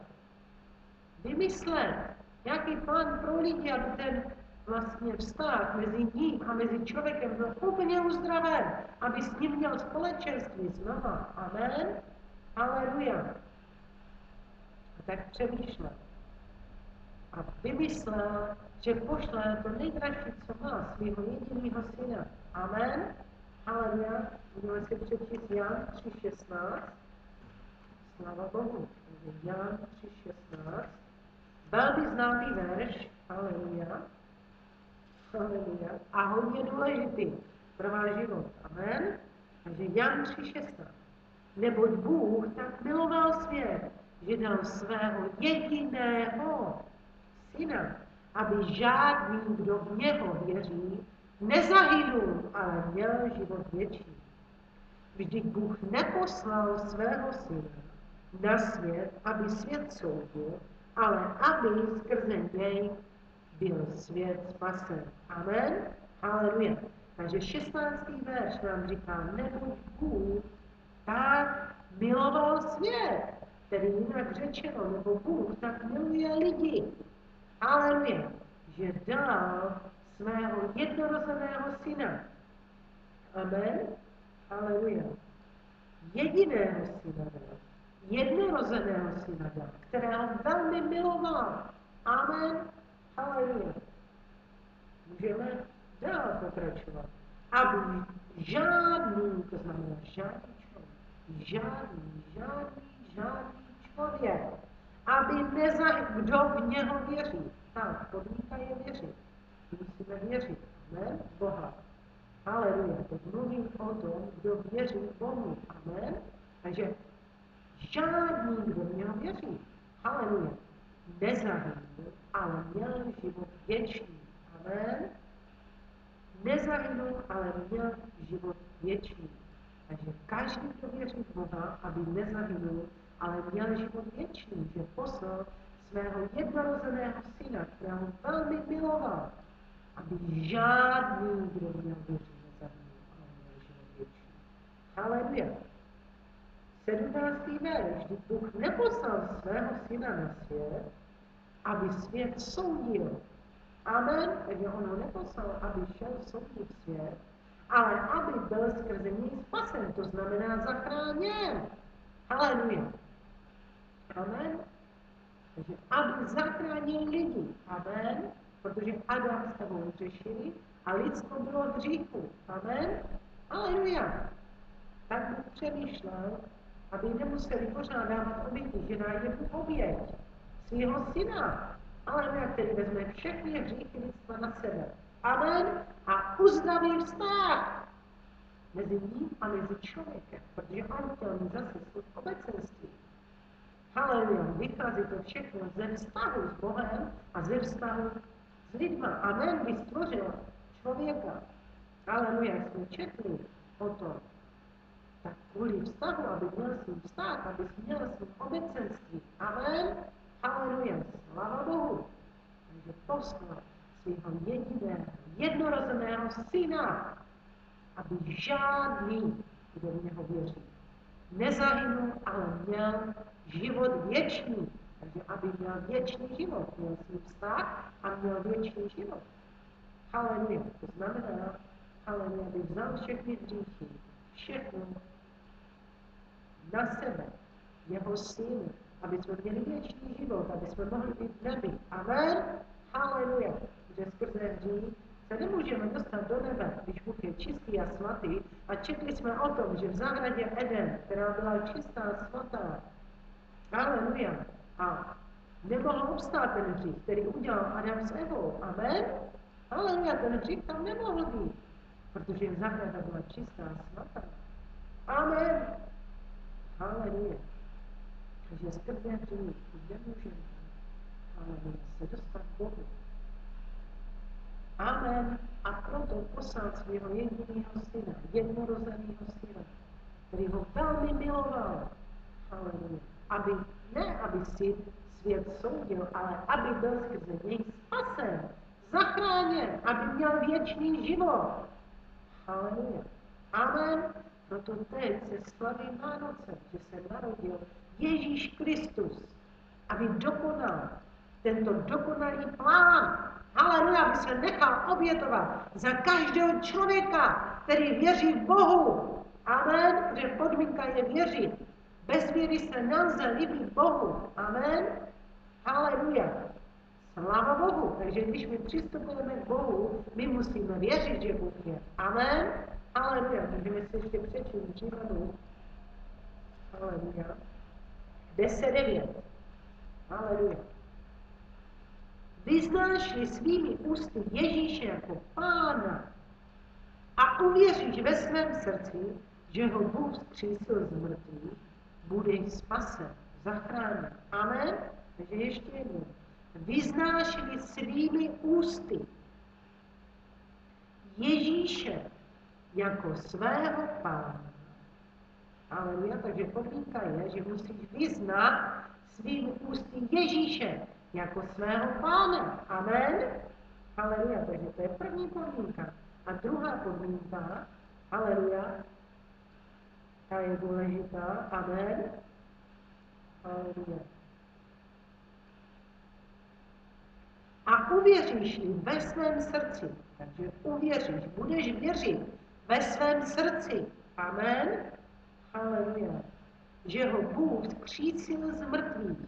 S1: Vymyslet, jaký plán pro lidi, aby ten vlastně vztah mezi ním a mezi člověkem byl úplně uzdraven, aby s ním měl společenství znova. Amen. Haleluja. A tak přemýšlel. a vymyslel, že pošle to nejdražší, co má, svého jediného syna. Amen. Haleluja. Můžeme si přečíst Jan 3,16. Sláva Bohu. Jan 3,16. Velmi známý verš. Haleluja. Haleluja. A hodně důležitý pro váš život. Amen. Takže Jan 3,16. Neboť Bůh tak miloval svět, že dal svého jediného syna, aby žádný, kdo v něho věří, nezahynul, ale měl život věčný. Vždyť Bůh neposlal svého syna na svět, aby svět soudil, ale aby skrze něj byl svět spasen. Amen. Haleluja. Takže 16. verš nám říká, neboť Bůh tak miloval svět, tedy jinak řečeno, nebo Bůh tak miluje lidi. Haleluja. Že dal svého jednorozeného syna. Amen. Haleluja. Jediného syna dal. Jednorozeného syna dal, kterého velmi miloval. Amen. Haleluja. Můžeme dál pokračovat. Aby žádný, to znamená žádný člověk, aby kdo v něho věří. Tak, podmínka je věřit. Musíme věřit. Amen. Boha. Haleluja. Teď mluvím o tom, kdo věří Bohu. Amen. Takže žádný, kdo v něho věří. Haleluja. Nezahynul, ale měl život věčný. Amen. Nezahynul, ale měl život věčný. Takže každý, kdo věří v Boha, aby nezahynul, ale měl život věčný, že poslal svého jednorozeného syna, kterého velmi miloval, aby žádný, kdo v něho věří, nezahynul, ale měl život věčný. Haleluja. 17. verš, kdy Bůh neposlal svého syna na svět, aby svět soudil. Amen. Takže on ho neposlal, aby šel soudit svět, ale aby byl skrze něj spasen, to znamená zachráněn. Haleluja. Amen. Takže aby zachránil lidi. Amen. Protože Adam s tebou řešili a lidstvo bylo v hříchu. Amen. Haleluja. Tak Bůh přemýšlel, aby nemuseli pořád dávat oběti, že dá jednu oběť svého syna. Haleluja, který vezme všechny hříchy lidstva na sebe. Amen. A uzdraví vztah mezi ním a mezi člověkem, protože on chtěl mít zase svůj obecenství. Haleluja, vychází to všechno ze vztahu s Bohem a ze vztahu s lidma. Amen, když stvořil člověka. Haleluja, jak jsme četli o tom, tak kvůli vztahu, aby měl svůj vztah, aby měl svůj obecenství. Amen. Haleluja, sláva Bohu. Takže poslal svého jediného, jednorozeného syna, aby žádný, kdo v něho věří, nezahynul, ale měl život věčný. Takže aby měl věčný život, měl svůj vztah a měl věčný život. Haleluja, to znamená, haleluja, aby vzal všechny hříchy, všechno na sebe, jeho syn, aby jsme měli věčný život, aby jsme mohli být v nebi. Amen. Haleluja. Že skrze hřích se nemůžeme dostat do nebe, když Bůh je čistý a svatý. A četli jsme o tom, že v zahradě Eden, která byla čistá a svatá, haleluja, a nemohl obstát ten hřích, který udělal Adam s Evou. Amen. Haleluja, ten hřích tam nemohl být, protože zahrada byla čistá a svatá. Amen. Haleluja. Takže skrze hřích nemůžeme, haleluja, se dostat k Bohu. Amen. A proto poslal svého jediného syna, jednorozeného syna, který ho velmi miloval. Haleluja. Aby si svět soudil, ale aby byl skrze něj spasen, zachráněn, aby měl věčný život. Haleluja. Amen. Proto teď se slaví Vánoce, že se narodil Ježíš Kristus, aby dokonal tento dokonalý plán. Haleluja, aby se nechal obětovat za každého člověka, který věří v Bohu. Amen, že podmínka je věřit. Bez víry se nelze líbit Bohu. Amen. Haleluja. Sláva Bohu. Takže když my přistupujeme k Bohu, my musíme věřit, že Bůh je. Amen. Haleluja. Můžeme si ještě přečíst Římanům. Haleluja. 10:9. Haleluja. Vyznáš-li svými ústy Ježíše jako Pána a uvěříš ve svém srdci, že ho Bůh vzkřísil z mrtvých, budeš spasen, zachráněn. Amen. Takže ještě jednou. Vyznáš-li svými ústy Ježíše jako svého Pána. Haleluja, takže podmínka je, že musíš vyznat svými ústy Ježíše jako svého Pána. Amen. Haleluja, takže to je první podmínka. A druhá podmínka, haleluja, ta je důležitá. Amen. Haleluja. A uvěříš-li ve svém srdci, takže uvěříš, budeš věřit ve svém srdci. Amen. Haleluja. Že ho Bůh vzkřísil z mrtvých,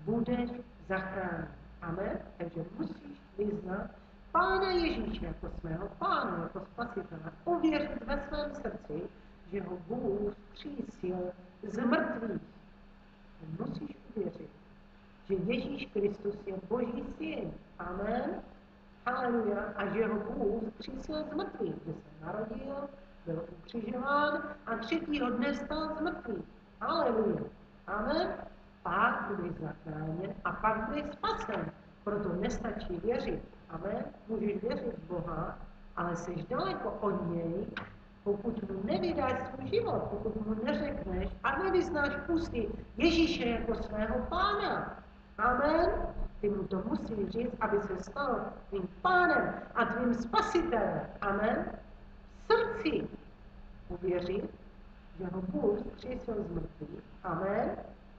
S1: budeš zachráněn. Amen. Takže musíš vyznat Pána Ježíše jako svého Pána, jako Spasitele. Uvěřit ve svém srdci, že ho Bůh vzkřísil z mrtvých. Musíš uvěřit, že Ježíš Kristus je Boží syn. Amen. Haleluja. A že ho Bůh vzkřísil z mrtvých, že se narodil, byl ukřižován a třetího dne vstal z mrtvých. Haleluja. Amen. Pak budeš zachráněn a pak budeš spasen. Proto nestačí věřit. Amen. Můžeš věřit v Boha, ale jsi daleko od něj, pokud mu nevydáš svůj život, pokud mu neřekneš a nevyznáš ústy Ježíše jako svého Pána. Amen. Ty mu to musíš říct, aby se stal tvým Pánem a tvým Spasitelem. Amen. V srdci uvěřit, že ho Bůh vzkřísil z mrtvých. Amen.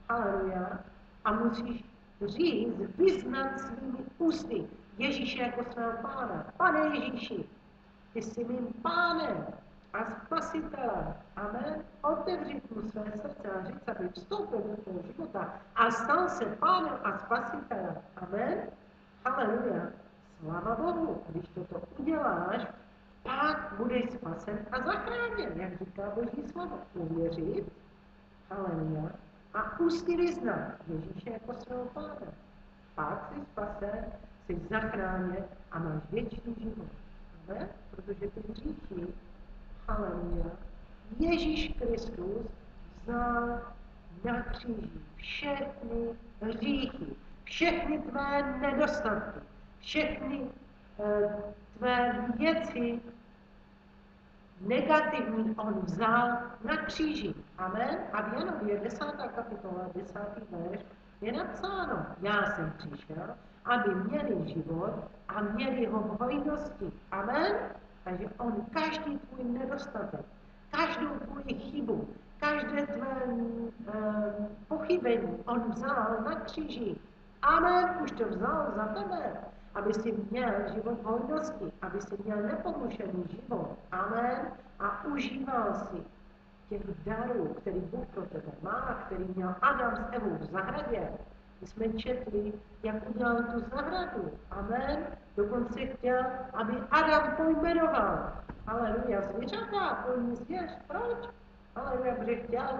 S1: Haleluja. A musíš říct, vyznat svými ústy Ježíše jako svého Pána. Pane Ježíši, ty jsi mým Pánem a Spasitelem. Amen. Otevřít mu své srdce a říct, aby vstoupil do tvého života a stal se Pánem a Spasitelem. Amen. Haleluja. Sláva Bohu. Když toto uděláš, pak budeš spasen a zachráněn, jak říká Boží slovo. Uvěřit. Haleluja. A ústy vyznat Ježíše jako svého Pána. Pak jsi spasen, jsi zachráněn a máš věčný život. Amen? Protože ty hříchy, haleluja, Ježíš Kristus vzal na kříži všechny hříchy, všechny tvé nedostatky, všechny tvé věci negativní on vzal na kříži. Amen. A v Janově 10. kapitola, 10. verš je napsáno, já jsem přišel, aby měli život a měli ho v hojnosti. Amen. Takže on každý tvůj nedostatek, každou tvoji chybu, každé tvé pochybení on vzal na kříži. Amen. Už to vzal za tebe, aby si měl život v hojnosti, aby si měl neporušený život. Amen. A užíval si těch darů, který Bůh pro tebe má, který měl Adam s Evou v zahradě. My jsme četli, jak udělal tu zahradu. Amen. Dokonce chtěl, aby Adam pojmenoval. Haleluja, zvěřata, pojď zvěř. Proč? Haleluja, protože chtěl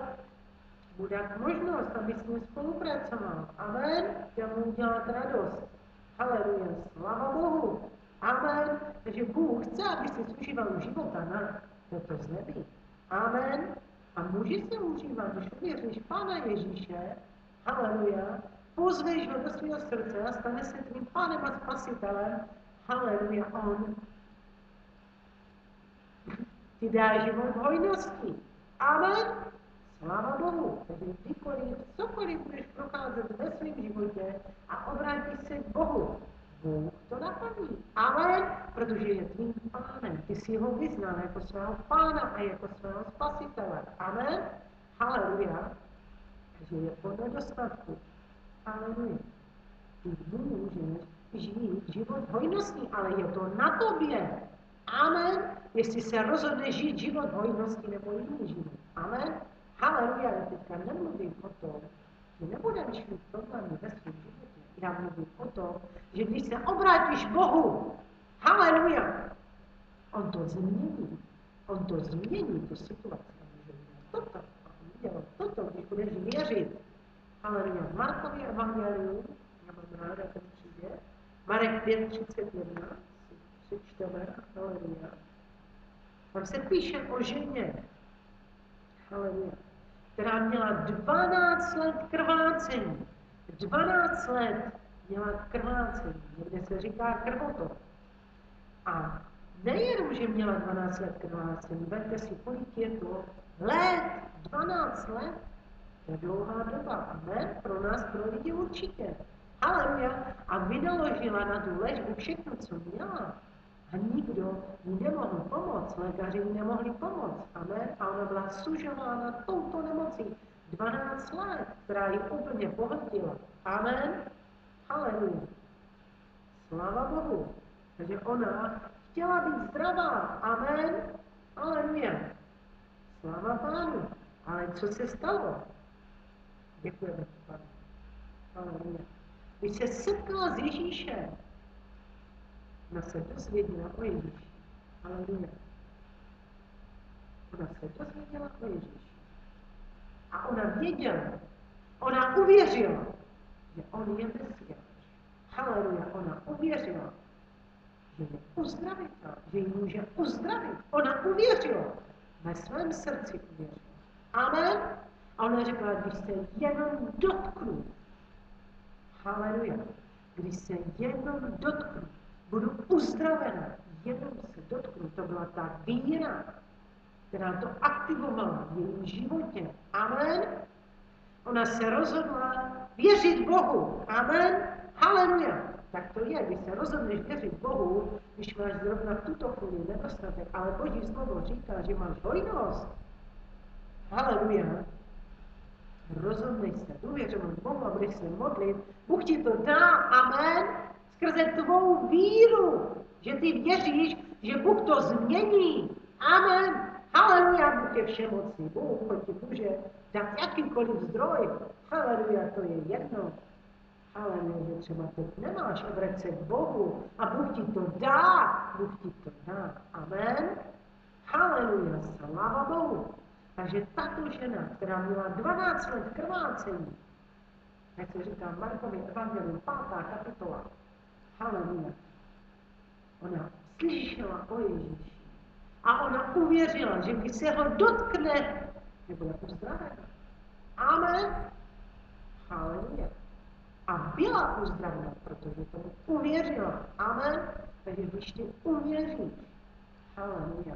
S1: mu dát možnost, aby s ním spolupracoval. Amen. Chtěl mu udělat radost. Haleluja, sláva Bohu. Amen. Takže Bůh chce, aby si užíval života na toto zemi. Amen. A můžeš se užívat, když uvěříš Pána Ježíše, haleluja, pozveš ho do svého srdce a stane se tvým Pánem a Spasitelem, haleluja, on ti dá život v hojnosti. Amen. Sláva Bohu. Takže kdykoliv, cokoliv budeš procházet ve svém životě a obrátíš se k Bohu, Bůh to naplní. Amen. Protože je tvým Pánem. Ty si ho vyznal jako svého Pána a jako svého Spasitele. Amen. Haleluja. Takže je po nedostatku. Haleluja. Ty můžeš žít život hojností, ale je to na tobě. Amen. Jestli se rozhodne žít život hojnosti nebo jiný život. Amen. Haleluja, já teďka nemluvím o tom, že nebudeme žít problémy ve svém životě, Já mluvím o tom, že když se obrátíš Bohu, haleluja, on to změní. On to změní, tu situaci. Toto, toto, když budeš věřit. Haleluja. Markově evangelium, já mám ráda ten příběh, Marek 5:31, si čteme, haleluja. Tam se píše o ženě, haleluja, která měla 12 let krvácení. 12 let měla krvácení, někde se říká krvotok. A nejenom, že měla 12 let krvácení, vemte si, kolik je to let, 12 let, to je dlouhá doba, amen, pro nás, pro lidi určitě. Haleluja, a vynaložila na tu léčbu všechno, co měla. A nikdo jí nemohl pomoct, lékaři jí nemohli pomoct, amen, a ona byla sužována touto nemocí 12 let, která ji úplně pohltila, amen, haleluja, sláva Bohu. Takže ona chtěla být zdravá, amen, haleluja, sláva Pánu. Ale co se stalo? Děkujeme, Pánu, haleluja. Když se setkala s Ježíšem, ona se dozvěděla o Ježíši, haleluja. Ona se dozvěděla o Ježíši. A ona věděla, ona uvěřila, že on je Mesiáš. Haleluja, ona uvěřila, že je uzdravitel, že ji může uzdravit. Ona uvěřila, ve svém srdci uvěřila. Amen. A ona řekla, když se jenom dotknu, haleluja, když se jenom dotknu, budu uzdravena, jenom se dotknu. To byla ta víra, která to aktivovala v jejím životě. Amen. Ona se rozhodla věřit Bohu. Amen. Haleluja. Tak to je, když se rozhodneš věřit Bohu, když máš zrovna v tuto chvíli nedostatek, ale Boží slovo říká, že máš hojnost. Haleluja. Rozhodnej se, důvěřovat Bohu a budeš se modlit. Bůh ti to dá, amen, skrze tvou víru, že ty věříš, že Bůh to změní. Amen. Haleluja, Bůh je všemocný. Bůh ti může dát jakýkoliv zdroj. Haleluja, to je jedno. Haleluja, že třeba teď nemáš, obrať se k Bohu a Bůh ti to dá. Bůh ti to dá. Amen. Haleluja, sláva Bohu. Takže tato žena, která měla 12 let krvácení, jak se říká Markově evangelium, 5. kapitola, haleluja, ona slyšela o Ježíši a ona uvěřila, že když se ho dotkne, že bude uzdravena. Amen. Haleluja. A byla uzdravena, protože tomu uvěřila. Amen. Takže když ty uvěříš, haleluja,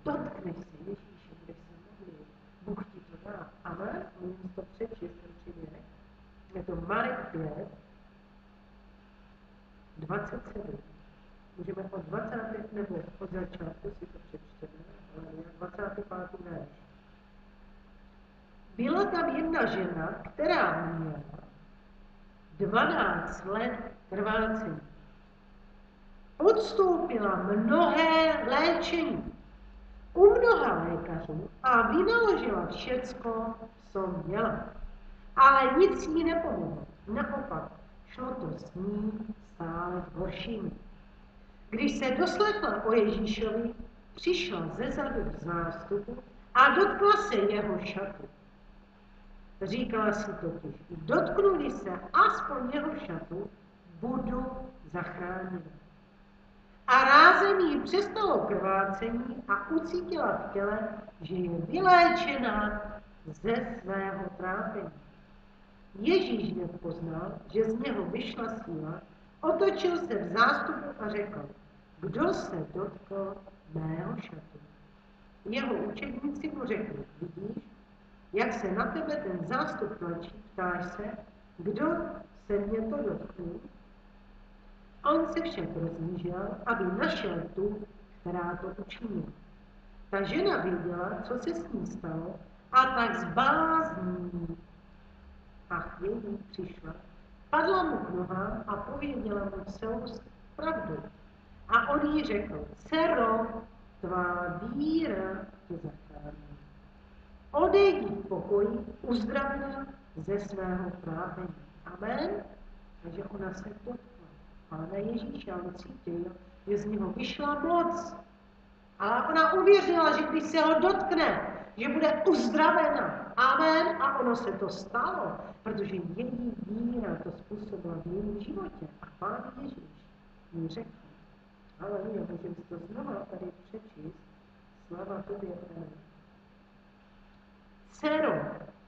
S1: dotkneš se Ježíše, budeš se modlit, Bůh ti to dá. Amen. Můžeme to přečíst, ten příběh. Je to Marek 5, 27. Můžeme od 20. nebo od začátku si to přečteme. 25. verš. Byla tam jedna žena, která měla 12 let krvácení. Podstoupila mnohé léčení u mnoha lékařů a vynaložila všecko, co měla. Ale nic jí nepomohlo. Naopak, šlo to s ní stále horšími. Když se doslechla o Ježíšovi, přišla ze zadu v zástupu a dotkla se jeho šatu. Říkala si totiž, dotknu-li se aspoň jeho šatu, budu zachráněna. A rázem jí přestalo krvácení a ucítila v těle, že je vyléčena ze svého trápení. Ježíš nepoznal, že z něho vyšla síla, otočil se v zástupu a řekl, kdo se dotkl mého šatu. Jeho učedníci mu řekli, vidíš, jak se na tebe ten zástup tlačí, ptáš se, kdo se mě to dotknul. On se však rozlížel, aby našel tu, která to učinila. Ta žena věděla, co se s ní stalo, a tak zblázní. A chvíli přišla, padla mu k nohám a pověděla mu celou pravdu. A on jí řekl, dcero, tvá víra tě zachránila. Odejdi v pokoji, uzdravená ze svého trápení. Amen. Takže ona se dotkla Pána Ježíše, on cítil, že z něho vyšla moc. Ale ona uvěřila, že když se ho dotkne, že bude uzdravena. Amen. A ono se to stalo, protože její víra to způsobila v jejím životě. A Pán Ježíš jí řekl, haleluja, můžeme si to znova tady přečíst, sláva tobě, Pane. Dcero,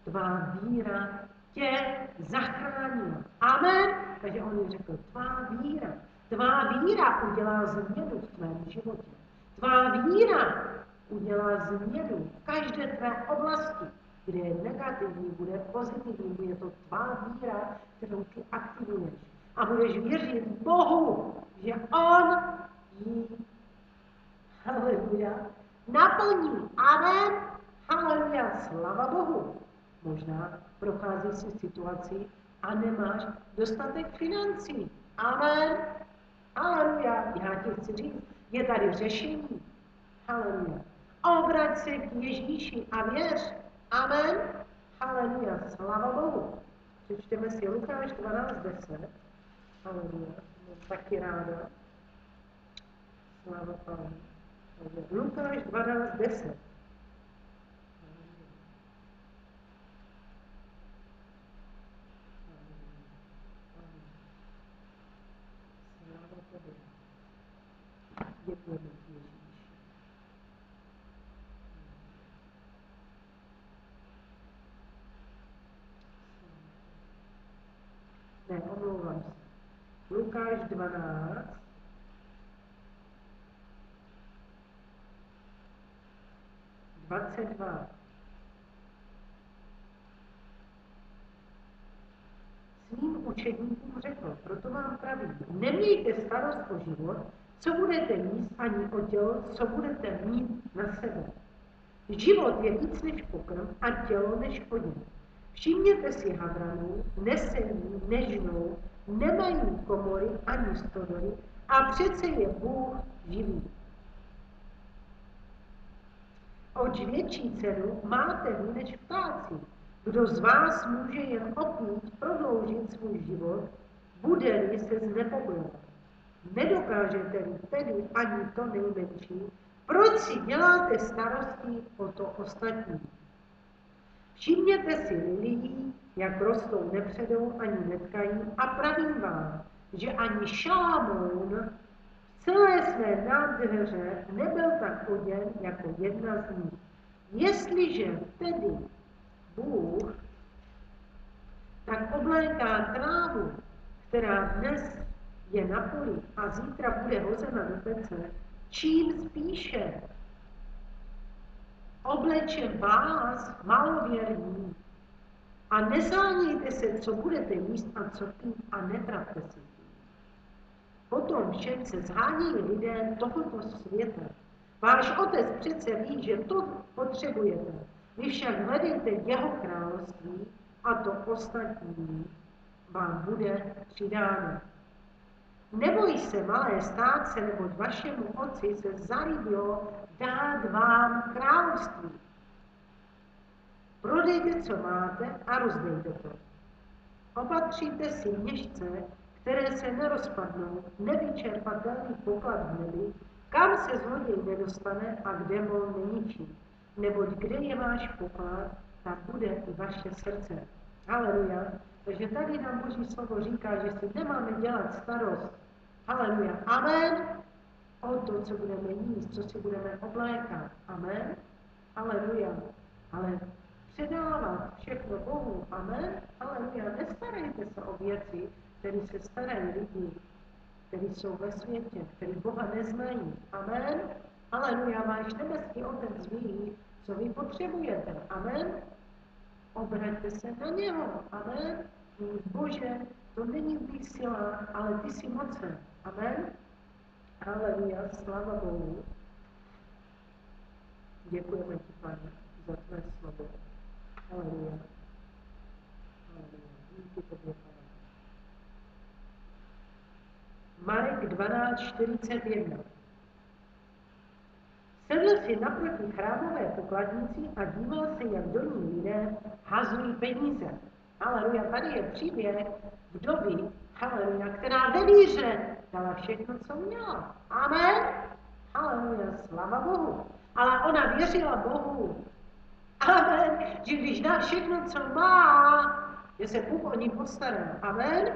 S1: tvá víra tě zachránila. Amen. Takže on jí řekl, tvá víra udělá změnu v tvém životě. Tvá víra udělá změnu v každé tvé oblasti, kde je negativní, bude pozitivní, bude to tvá víra, kterou ty aktivuješ. A budeš věřit Bohu, že on ji, haleluja, naplní. Amen. Haleluja, sláva Bohu. Možná prochází si situaci a nemáš dostatek financí. Amen. Haleluja, já ti chci říct, je tady řešení. Haleluja. Obrať se k Ježíši a věř. Amen. Haleluja, sláva Bohu. Přečteme si Lukáš 12:10. Haleluja, mám taky ráda. Sláva Pánu. Lukáš 12:10. Děkujeme ti, Ježíši. Ne, omlouvám se. Lukáš 12. Svým učedníkům řekl, proto vám pravím, nemějte starost o život, co budete jíst, ani o tělo, co budete mít na sebe. Život je víc než pokrm a tělo než oděv. Všimněte si havranů, nesení, nežnou, nemají komory ani stodoly a přece je Bůh živý. Oč větší cenu máte vy než ptáci. Kdo z vás může jen opít prodloužit svůj život, bude-li se znepokojovat. Nedokážete-li tedy ani to nejmenší, proč si děláte starosti o to ostatní? Všimněte si lilií, jak rostou, nepředou ani netkají, a pravím vám, že ani Šalamoun v celé své nádheře nebyl tak oděn jako jedna z nich. Jestliže tedy Bůh tak obléká trávu, která dnes je na poli a zítra bude hozena do pece, čím spíše obleče vás malověrní. A nezánějte se, co budete jíst a co pít, a netrapte se. Potom všem se zhánějí lidé tohoto světa. Váš otec přece ví, že to potřebujete. Vy však hledejte jeho království a to ostatní vám bude přidáno. Neboj se, malé státce, neboť vašemu otci se zalíbilo dát vám království. Prodejte, co máte, a rozdejte to. Opatříte si měšce, které se nerozpadnou, nevyčerpatelný poklad v nebi, kam se zloděj nedostane a kde mol neničí. Neboť kde je váš poklad, tam bude i vaše srdce. Haleluja. Takže tady nám Boží slovo říká, že si nemáme dělat starost. Haleluja. Amen. O to, co budeme jíst, co si budeme oblékat. Amen. Haleluja. Ale předávat všechno Bohu. Amen. Haleluja. Nestarejte se o věci, které se starají lidi, kteří jsou ve světě, kteří Boha neznají. Amen. Haleluja. Váš nebeský Otec ví, co vy potřebujete. Amen. Obraťte se na něho. Amen. Bože, to není v mých silách, ale ty jsi mocen. Amen. Haleluja. Sláva Bohu. Děkujeme ti, Pane, za tvé slovo. Haleluja. Haleluja. Díky tobě, Pane. Marek 12:41. Sedl si naproti chrámové pokladnici a díval se, jak do ní lidé hazují peníze. Haleluja, tady je příběh vdovy, haleluja, která ve víře dala všechno, co měla. Amen. Haleluja, sláva Bohu. Ale ona věřila Bohu. Amen. Že když dá všechno, co má, že se Bůh o ní postará. Amen.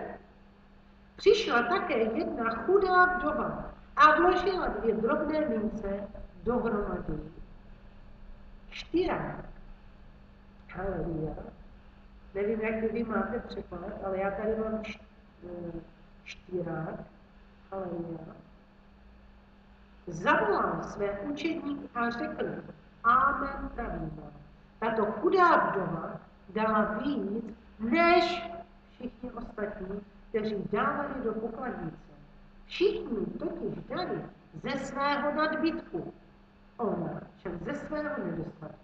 S1: Přišla také jedna chudá vdova a vložila 2 drobné mince dohromady. 4. Haleluja. Nevím, jak vy máte překlad, ale já tady mám 4. Haleluja. Zavolal své učedníky a řekl, amen, pravím vám. Tato chudá vdova dala víc, než všichni ostatní, kteří dávali do pokladnice. Všichni totiž dali ze svého nadbytku. Ona však ze svého nedostatku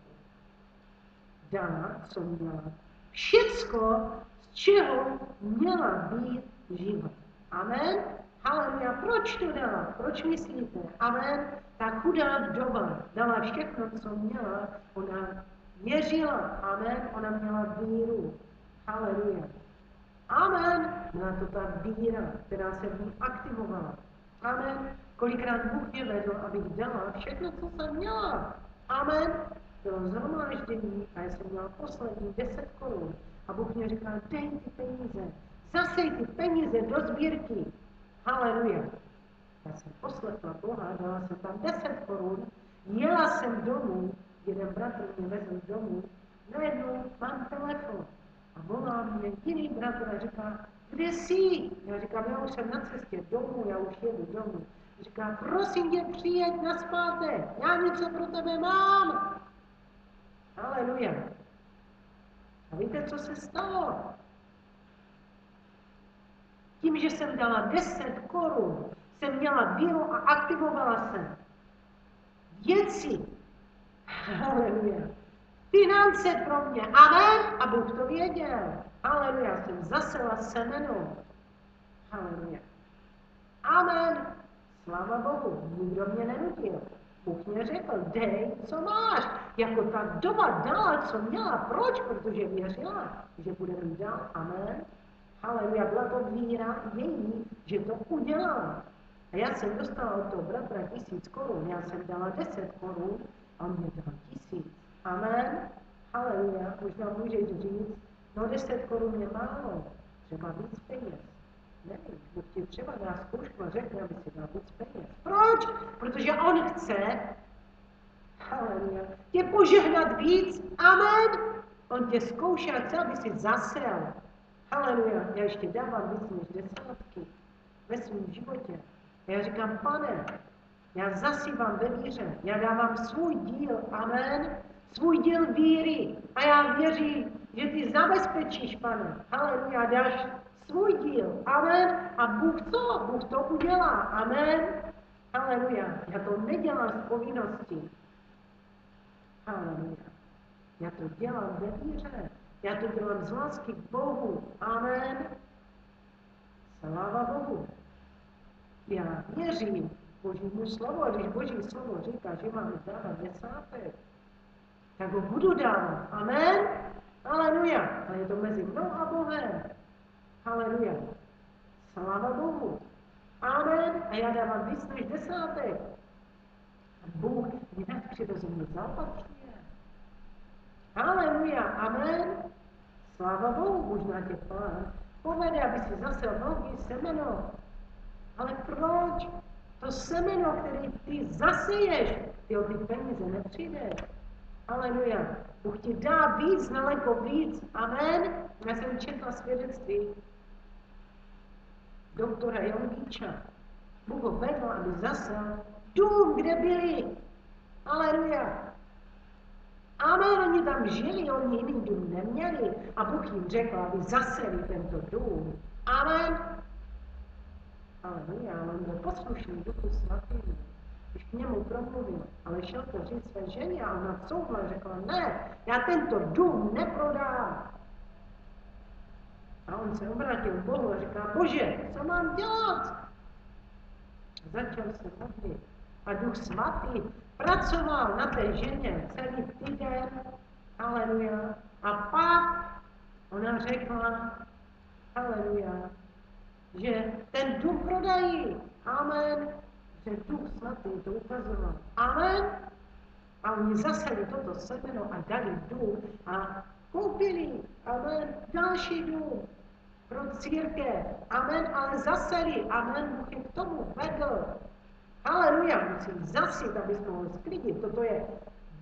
S1: dala, co měla. Všecko, z čeho měla být život. Amen. Haleluja. Proč to dala? Proč myslíte? Amen. Ta chudá vdova dala všechno, co měla. Ona věřila. Amen. Ona měla víru. Haleluja. Amen. Byla to ta víra, která se v ní aktivovala. Amen. Kolikrát Bůh mě vedl, abych dala všechno, co jsem měla. Amen. Bylo zhromáždění a já jsem měla poslední 10 korun. A Bůh mě říkal, dej ty peníze, zasej ty peníze do sbírky. Haleluja. Já jsem poslechla Boha, dala jsem tam 10 korun, jela jsem domů, jeden bratr mě vezl domů, najednou mám telefon a volá mě jiný bratr a říká, kde jsi? Já říkám, já už jsem na cestě domů, já už jedu domů. Říká, prosím tě, přijeď nazpátek, já něco pro tebe mám. Haleluja. A víte, co se stalo? Tím, že jsem dala 10 korun, jsem měla víru a aktivovala jsem věci. Haleluja. Finance pro mě. Amen. A Bůh to věděl. Haleluja. Jsem zasela semeno. Haleluja. Amen. Sláva Bohu. Nikdo mě nenutil. Bůh mě řekl, dej, co máš. Jako ta doba dala, co měla. Proč? Protože věřila, že bude mít dál. Amen. Haleluja, byla to víra její, že to udělala. A já jsem dostala od toho bratra 1000 korun, já jsem dala 10 korun a on mě dal 1000. Amen. Haleluja, možná můžeš říct, no 10 korun je málo, třeba víc peněz. Nevím, Bůh ti třeba dá zkoušku a řekne, aby si dal víc peněz. Proč? Protože on chce, haleluja, tě požehnat víc. Amen. On tě zkouší a chce, aby si zasel. Haleluja, já ještě dávám víc než 10 ve svém životě. A já říkám, Pane, já zasívám ve víře, já dávám svůj díl, amen, svůj díl víry. A já věřím, že ty zabezpečíš, Pane, haleluja, dáš svůj díl, amen. A Bůh co? Bůh to udělá, amen. Haleluja, já to nedělám z povinnosti. Haleluja, já to dělám ve víře. Já to dělám z lásky k Bohu. Amen. Sláva Bohu. Já věřím Božímu slovu, a když Boží slovo říká, že máme dávat 10, tak ho budu dávat. Amen. Haleluja. Ale je to mezi mnou a Bohem. Haleluja. Sláva Bohu. Amen. A já dávám víc než 10. A Bůh mě nadpřirozeně zaopatřuje. Haleluja, amen. Sláva Bohu, možná tě Pán povede, aby si zasel nový semeno. Ale proč? To semeno, které ty zaseješ, ty o ty peníze nepřijdeš. Haleluja. Bůh ti dá víc, daleko víc. Amen. Já jsem četla svědectví doktora Jongiča. Bůh ho vedl, aby zasel dům, kde byli. Haleluja. Amen, oni tam žili, oni jiný dům neměli a Bůh jim řekl, aby zaseli tento dům. Amen. Aleluja, ale on byl poslušný Duchu Svatý, když k němu promluvil, ale šel to říct své ženě a ona couvla, řekla, ne, já tento dům neprodám. A on se obrátil k Bohu a říká, Bože, co mám dělat? A začal se modlit. A Duch Svatý pracoval na té ženě celý týden, haleluja, a pak ona řekla, haleluja, že ten duch prodají, amen, že duch svatý to ukazoval, amen, a oni zaseli toto semeno a dali dům a koupili, amen, další dům pro církev, amen, ale zaseli, amen, Bůh je k tomu vedl. Haleluja, musím zasit, abys mohl sklidit. Toto je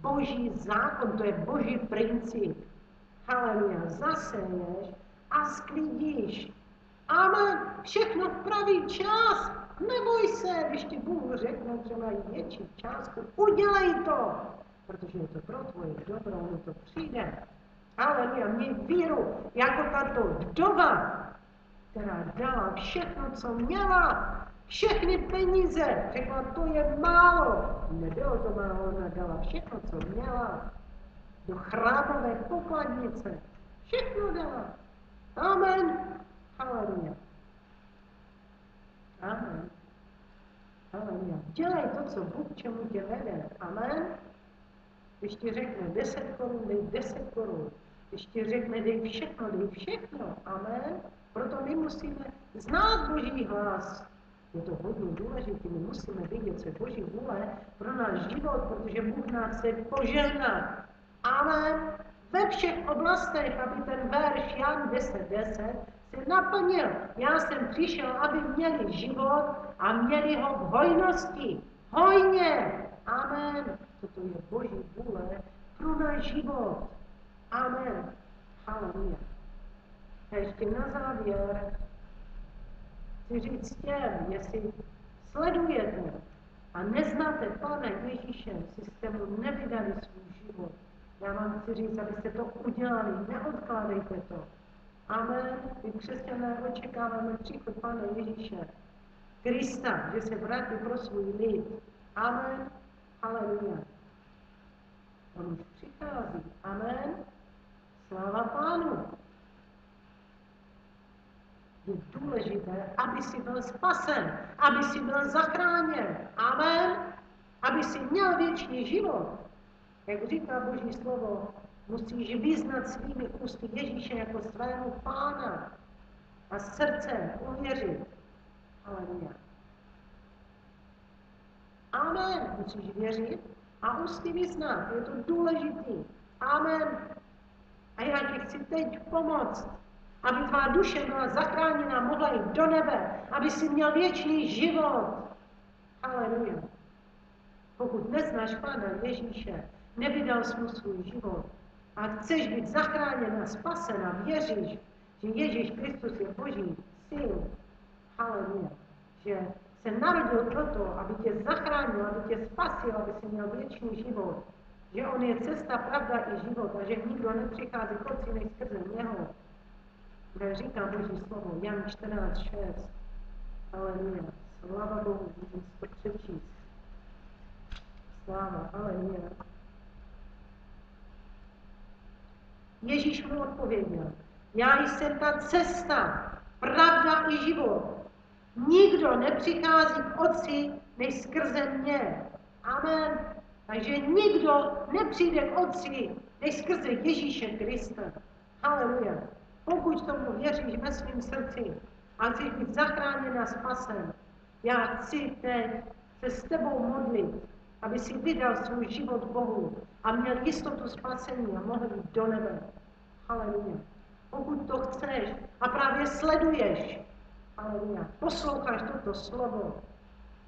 S1: boží zákon, to je boží princip. Haleluja, zaseješ a sklidíš. Amen, všechno v pravý čas. Neboj se, když ti Bůh řekne třeba větší částku, udělej to, protože je to pro tvoje dobro, ono to přijde. Haleluja, měj víru, jako tato vdova, která dala všechno, co měla, všechny peníze, řekla, to je málo. Nebylo to málo, ona dala všechno, co měla, do chrámové pokladnice. Všechno dala. Amen. Haleluja. Amen. Haleluja. Dělej to, co Bůh čemu tě vede. Amen. Když ti řekne 10 korun, dej 10 korun. Když ti řekne dej všechno. Amen. Proto my musíme znát Boží hlas. Je to hodně důležité, my musíme vidět, co je Boží vůle pro náš život, protože Bůh nás chce požehnat. Amen. Ve všech oblastech, aby ten verš Jan 10:10 se naplnil. Já jsem přišel, aby měli život a měli ho v hojnosti. Hojně. Amen. Toto je Boží vůle pro náš život. Amen. Haleluja. A ještě na závěr chci říct těm, jestli sledujete a neznáte Pána Ježíše, systému nevydali svůj život. Já vám chci říct, abyste to udělali, neodkládejte to. Amen. My křesťané očekáváme příchod Pána Ježíše Krista, že se vrátí pro svůj lid. Amen. Haleluja. On už přichází. Amen. Sláva Pánu. Je důležité, aby si byl spasen, aby si byl zachráněn. Amen. Aby si měl věčný život. Jak říká Boží slovo, musíš vyznat svými ústy Ježíše jako svého Pána a srdcem uvěřit. Haleluja. Amen. Musíš věřit a ústy vyznat. Je to důležitý. Amen. A já ti chci teď pomoct, aby tvá duše byla zachráněna, mohla jít do nebe, aby si měl věčný život. Haleluja. Pokud neznáš Pána Ježíše, nevydal jsi mu svůj život a chceš být zachráněn a spasen a věříš, že Ježíš Kristus je Boží syn. Haleluja. Že se narodil proto, aby tě zachránil, aby tě spasil, aby si měl věčný život. Že on je cesta, pravda i život a že nikdo nepřichází k Otci než skrze něho. Kde říká Boží slovo, Jan 14:6. Haleluja. Sláva Bohu, můžeme si to přečíst. Sláva, haleluja. Ježíš mu odpověděl, já jsem ta cesta, pravda i život. Nikdo nepřichází k Otci než skrze mě. Amen. Takže nikdo nepřijde k Otci než skrze Ježíše Krista. Haleluja. Pokud tomu věříš ve svém srdci a chceš být zachráněn a spasen, já chci teď se s tebou modlit, aby si vydal svůj život Bohu a měl jistotu spasení a mohl jít do nebe. Haleluja. Pokud to chceš a právě sleduješ, haleluja, posloucháš toto slovo,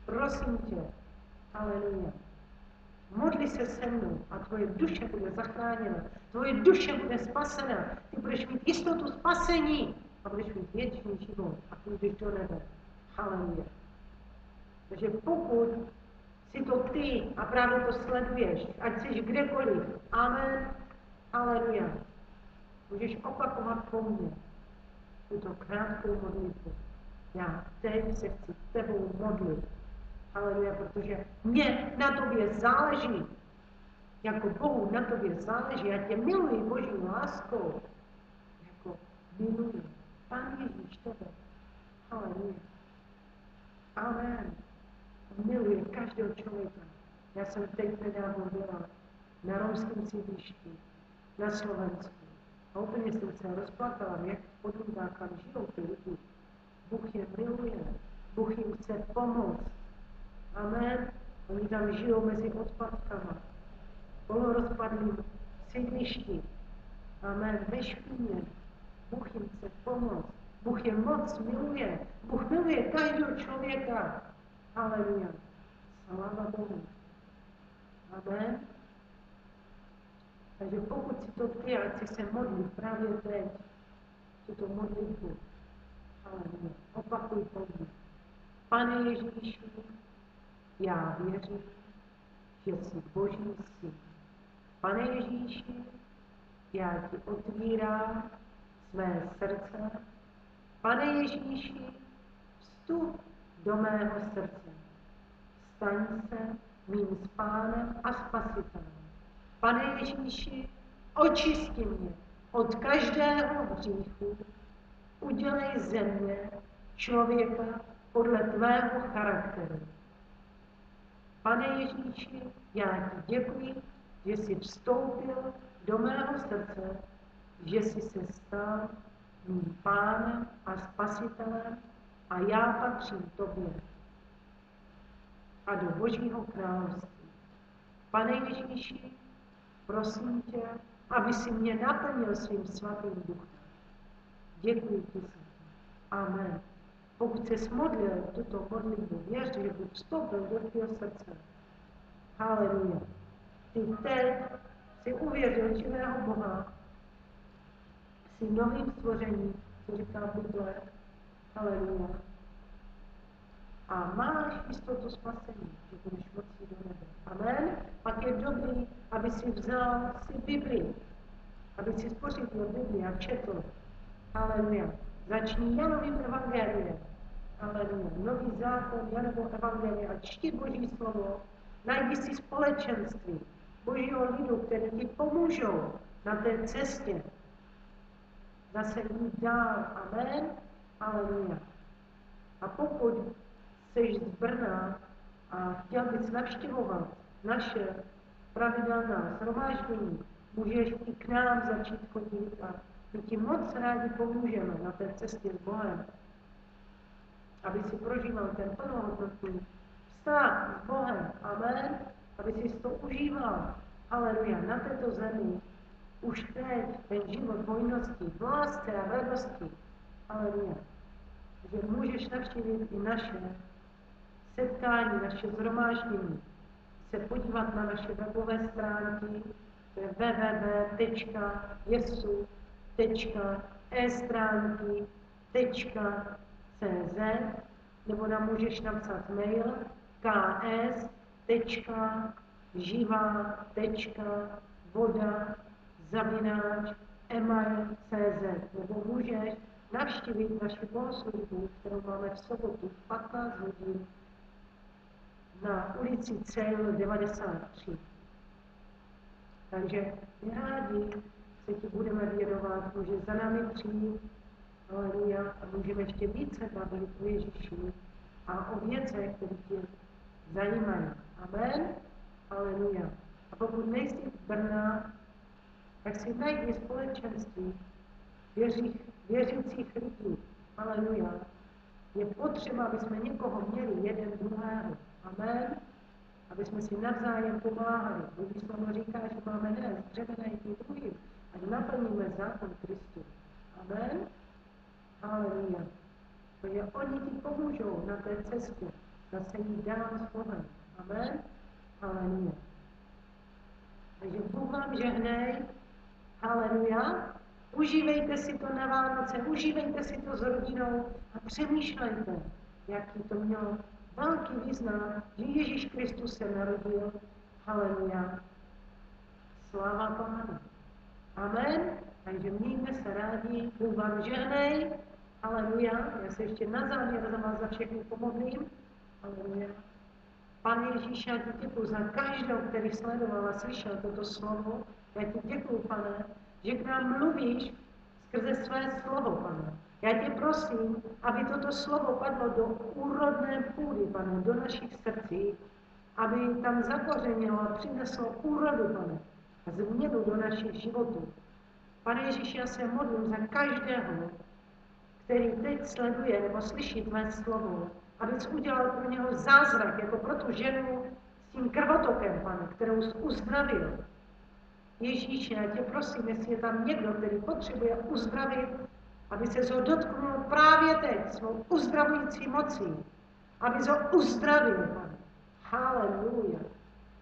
S1: prosím tě, haleluja, modli se se mnou a tvoje duše bude zachráněna, tvoje duše bude spasena, ty budeš mít jistotu spasení a budeš mít věčný život a půjdeš do nebe. Haleluja. Takže pokud si to ty a právě to sleduješ, ať jsi kdekoliv, amen, haleluja, můžeš opakovat po mně tuto krátkou modlitbu. Já teď se chci tebou modlit. Haleluja, protože mě na tobě záleží. Jako Bohu na tobě záleží. Já tě miluji Boží láskou. Jako miluji Pán Ježíš tebe. Haleluja. Amen. Miluje každého člověka. Já jsem teď nedávno byla na romském sídlišti, na Slovensku. A úplně jsem se rozplakala, jak v podmínkách tam žijou ty lidi. Bůh je miluje, Bůh jim chce pomoct. Amen. Oni tam žijou mezi odpadkama, polorozpadlým sídlišti. Amen. Ve špíně. Bůh jim chce pomoct. Bůh je moc miluje. Bůh miluje každého člověka. Haleluja. Sláva Bohu. Amen. Takže pokud si to ty, ať si se modlí právě teď, tuto modlitbu. Haleluja. Opakuj po mně. Pane Ježíši, já věřím, že jsi Boží syn. Pane Ježíši, já ti otvírám své srdce. Pane Ježíši, vstup do mého srdce. Staň se mým Pánem a Spasitelem. Pane Ježíši, očisti mě od každého hříchu. Udělej ze mě člověka podle tvého charakteru. Pane Ježíši, já ti děkuji, že jsi vstoupil do mého srdce, že jsi se stal mým Pánem a Spasitelem a já patřím tobě a do Božího království. Pane Ježíši, prosím tě, aby si mě naplnil svým svatým duchem. Děkuji ti za to. Amen. Pokud jsi modlil tuto modlitbu, věř, že Bůh vstoupil do tvého srdce. Haleluja. Ty teď si uvěřil živého Boha, jsi novým stvořením, co říká Bible. Haleluja. A máš jistotu spasení, že budeš moci do nebe. Amen. Pak je dobrý, aby si vzal si Bibli, aby si spořídil Bibli a četl. Haleluja. Začni Janovým evangeliem. Haleluja. Nový zákon, Janovo evangelie a čti Boží slovo. Najdi si společenství Božího lidu, který ti pomůžou na té cestě. Zase jít dál. Amen. Haleluja. A pokud jsi z Brna a chtěl bys navštěvovat naše pravidelná shromáždění, můžeš i k nám začít chodit a my ti moc rádi pomůžeme na té cestě s Bohem, aby si prožíval ten plnohodnotný vztah s Bohem. Amen. Aby si to užíval. Haleluja. Na této zemi už teď ten život hojnosti, v lásce a radosti. Haleluja. Že můžeš navštívit i naše setkání, naše shromáždění, se podívat na naše webové stránky, to je www.jesu.estránky.cz, nebo nám můžeš napsat mail ks.voda@email.cz, nebo můžeš navštívit naši bohoslužbu, kterou máme v sobotu v 15 hodin na ulici Cejl 93. Takže my rádi se ti budeme věnovat, může za námi přijít, haleluja, a můžeme ještě více bavit o Ježíši a o věcech, které tě zajímají. Amen. Haleluja. A pokud nejsi z Brna, tak si najdi společenství věřících lidí. Haleluja. Je potřeba, aby jsme někoho měli jeden druhého. Amen. Aby jsme si navzájem pomáhali. Boží slovo říká, že máme nést břemena tím druhým, ať naplníme zákon Kristu. Amen. Haleluja. Protože oni ti pomůžou na té cestě, zase jít dál s Bohem. Amen. Haleluja. Takže Bůh vám žehnej. Haleluja. Užívejte si to na Vánoce, užívejte si to s rodinou a přemýšlejte, jaký to mělo velký význam, že Ježíš Kristus se narodil. Haleluja. Sláva Pánu. Amen. Takže mějme se rádi, Bůh vám žehnej. Haleluja. Já se ještě na závěr za vás za všechny pomodlím. Haleluja. Pane Ježíši, já ti děkuji za každého, který sledoval a slyšel toto slovo. Já ti děkuji, Pane, že k nám mluvíš skrze své slovo, Pane. Já tě prosím, aby toto slovo padlo do úrodné půdy, Pane, do našich srdcí aby tam zakořenilo a přineslo úrodu, Pane, a změnu do našich životů. Pane Ježíši, já se modlím za každého, který teď sleduje nebo slyší tvé slovo, abys udělal pro něho zázrak, jako pro tu ženu s tím krvotokem, Pane, kterou jsi uzdravil. Ježíši, já tě prosím, jestli je tam někdo, který potřebuje uzdravit, aby se ho dotknul právě teď svou uzdravující mocí, aby ho uzdravil, Pane. Haleluja.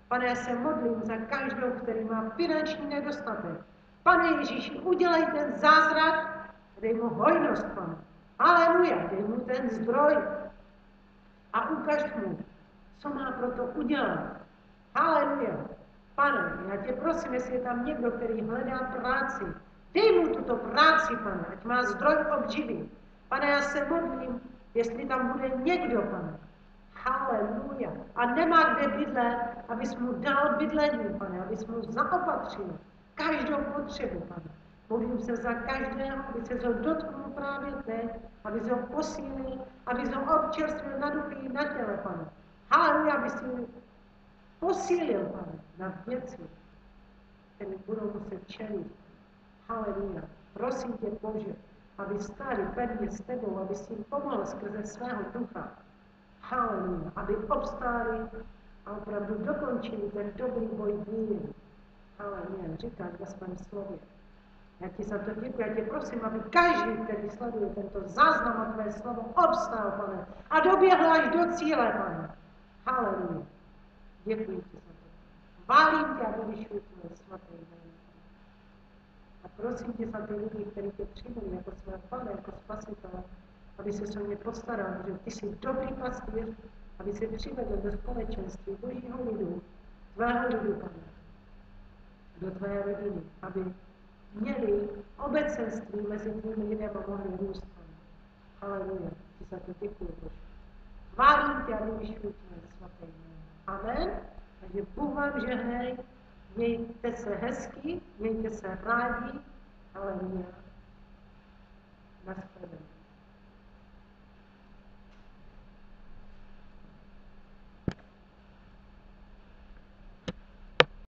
S1: Pane, já se modlím za každou, který má finanční nedostatek. Pane Ježíši, udělej ten zázrak, dej mu hojnost, Pane. Haleluja, dej mu ten zdroj a ukaž mu, co má pro to udělat. Haleluja. Pane, já tě prosím, jestli je tam někdo, který hledá práci, dej mu tuto práci, Pane, ať má zdroj obživy. Pane, já se modlím, jestli tam bude někdo, Pane. Haleluja. A nemá kde bydlet, abys mu dal bydlení, Pane, abys mu zaopatřil každou potřebu, Pane. Modlím se za každého, aby se ho dotknul právě teď, aby ho posílil, aby ho občerstvil na duchu i na těle, Pane. Haleluja, aby si posílil, Pane, na věci, které budou muset čelit. Haleluja. Prosím tě, Bože, aby stáli pevně s tebou, aby si jim pomohl skrze svého ducha. Haleluja. Aby obstáli a opravdu dokončili ten dobrý boj víry. Haleluja. Říkáš ve svém slově. Já ti za to děkuji, já tě prosím, aby každý, který sleduje tento záznam a tvé slovo, obstál, Pane, a doběhl až do cíle, Pane. Haleluja. Děkuji ti za to. Chválím tě a vyvyšuji tvé svaté jméno. A prosím tě za ty lidi, kteří tě přijmou jako své Pane, jako Spasitele, aby se o ně postaral, že ty jsi dobrý pastýř, aby se přivedl do společenství Božího lidu, tvého lidu, Pane, do tvé rodiny, aby měli obecenství mezi tvými lidem a mohli růst, Pane. Haleluja, ti za to děkuji, Bože. Chválím tě a vyvyšuji tvé svaté jméno. Amen. Takže Bůh vám žehnej, mějte se hezky, mějte se rádi. Haleluja.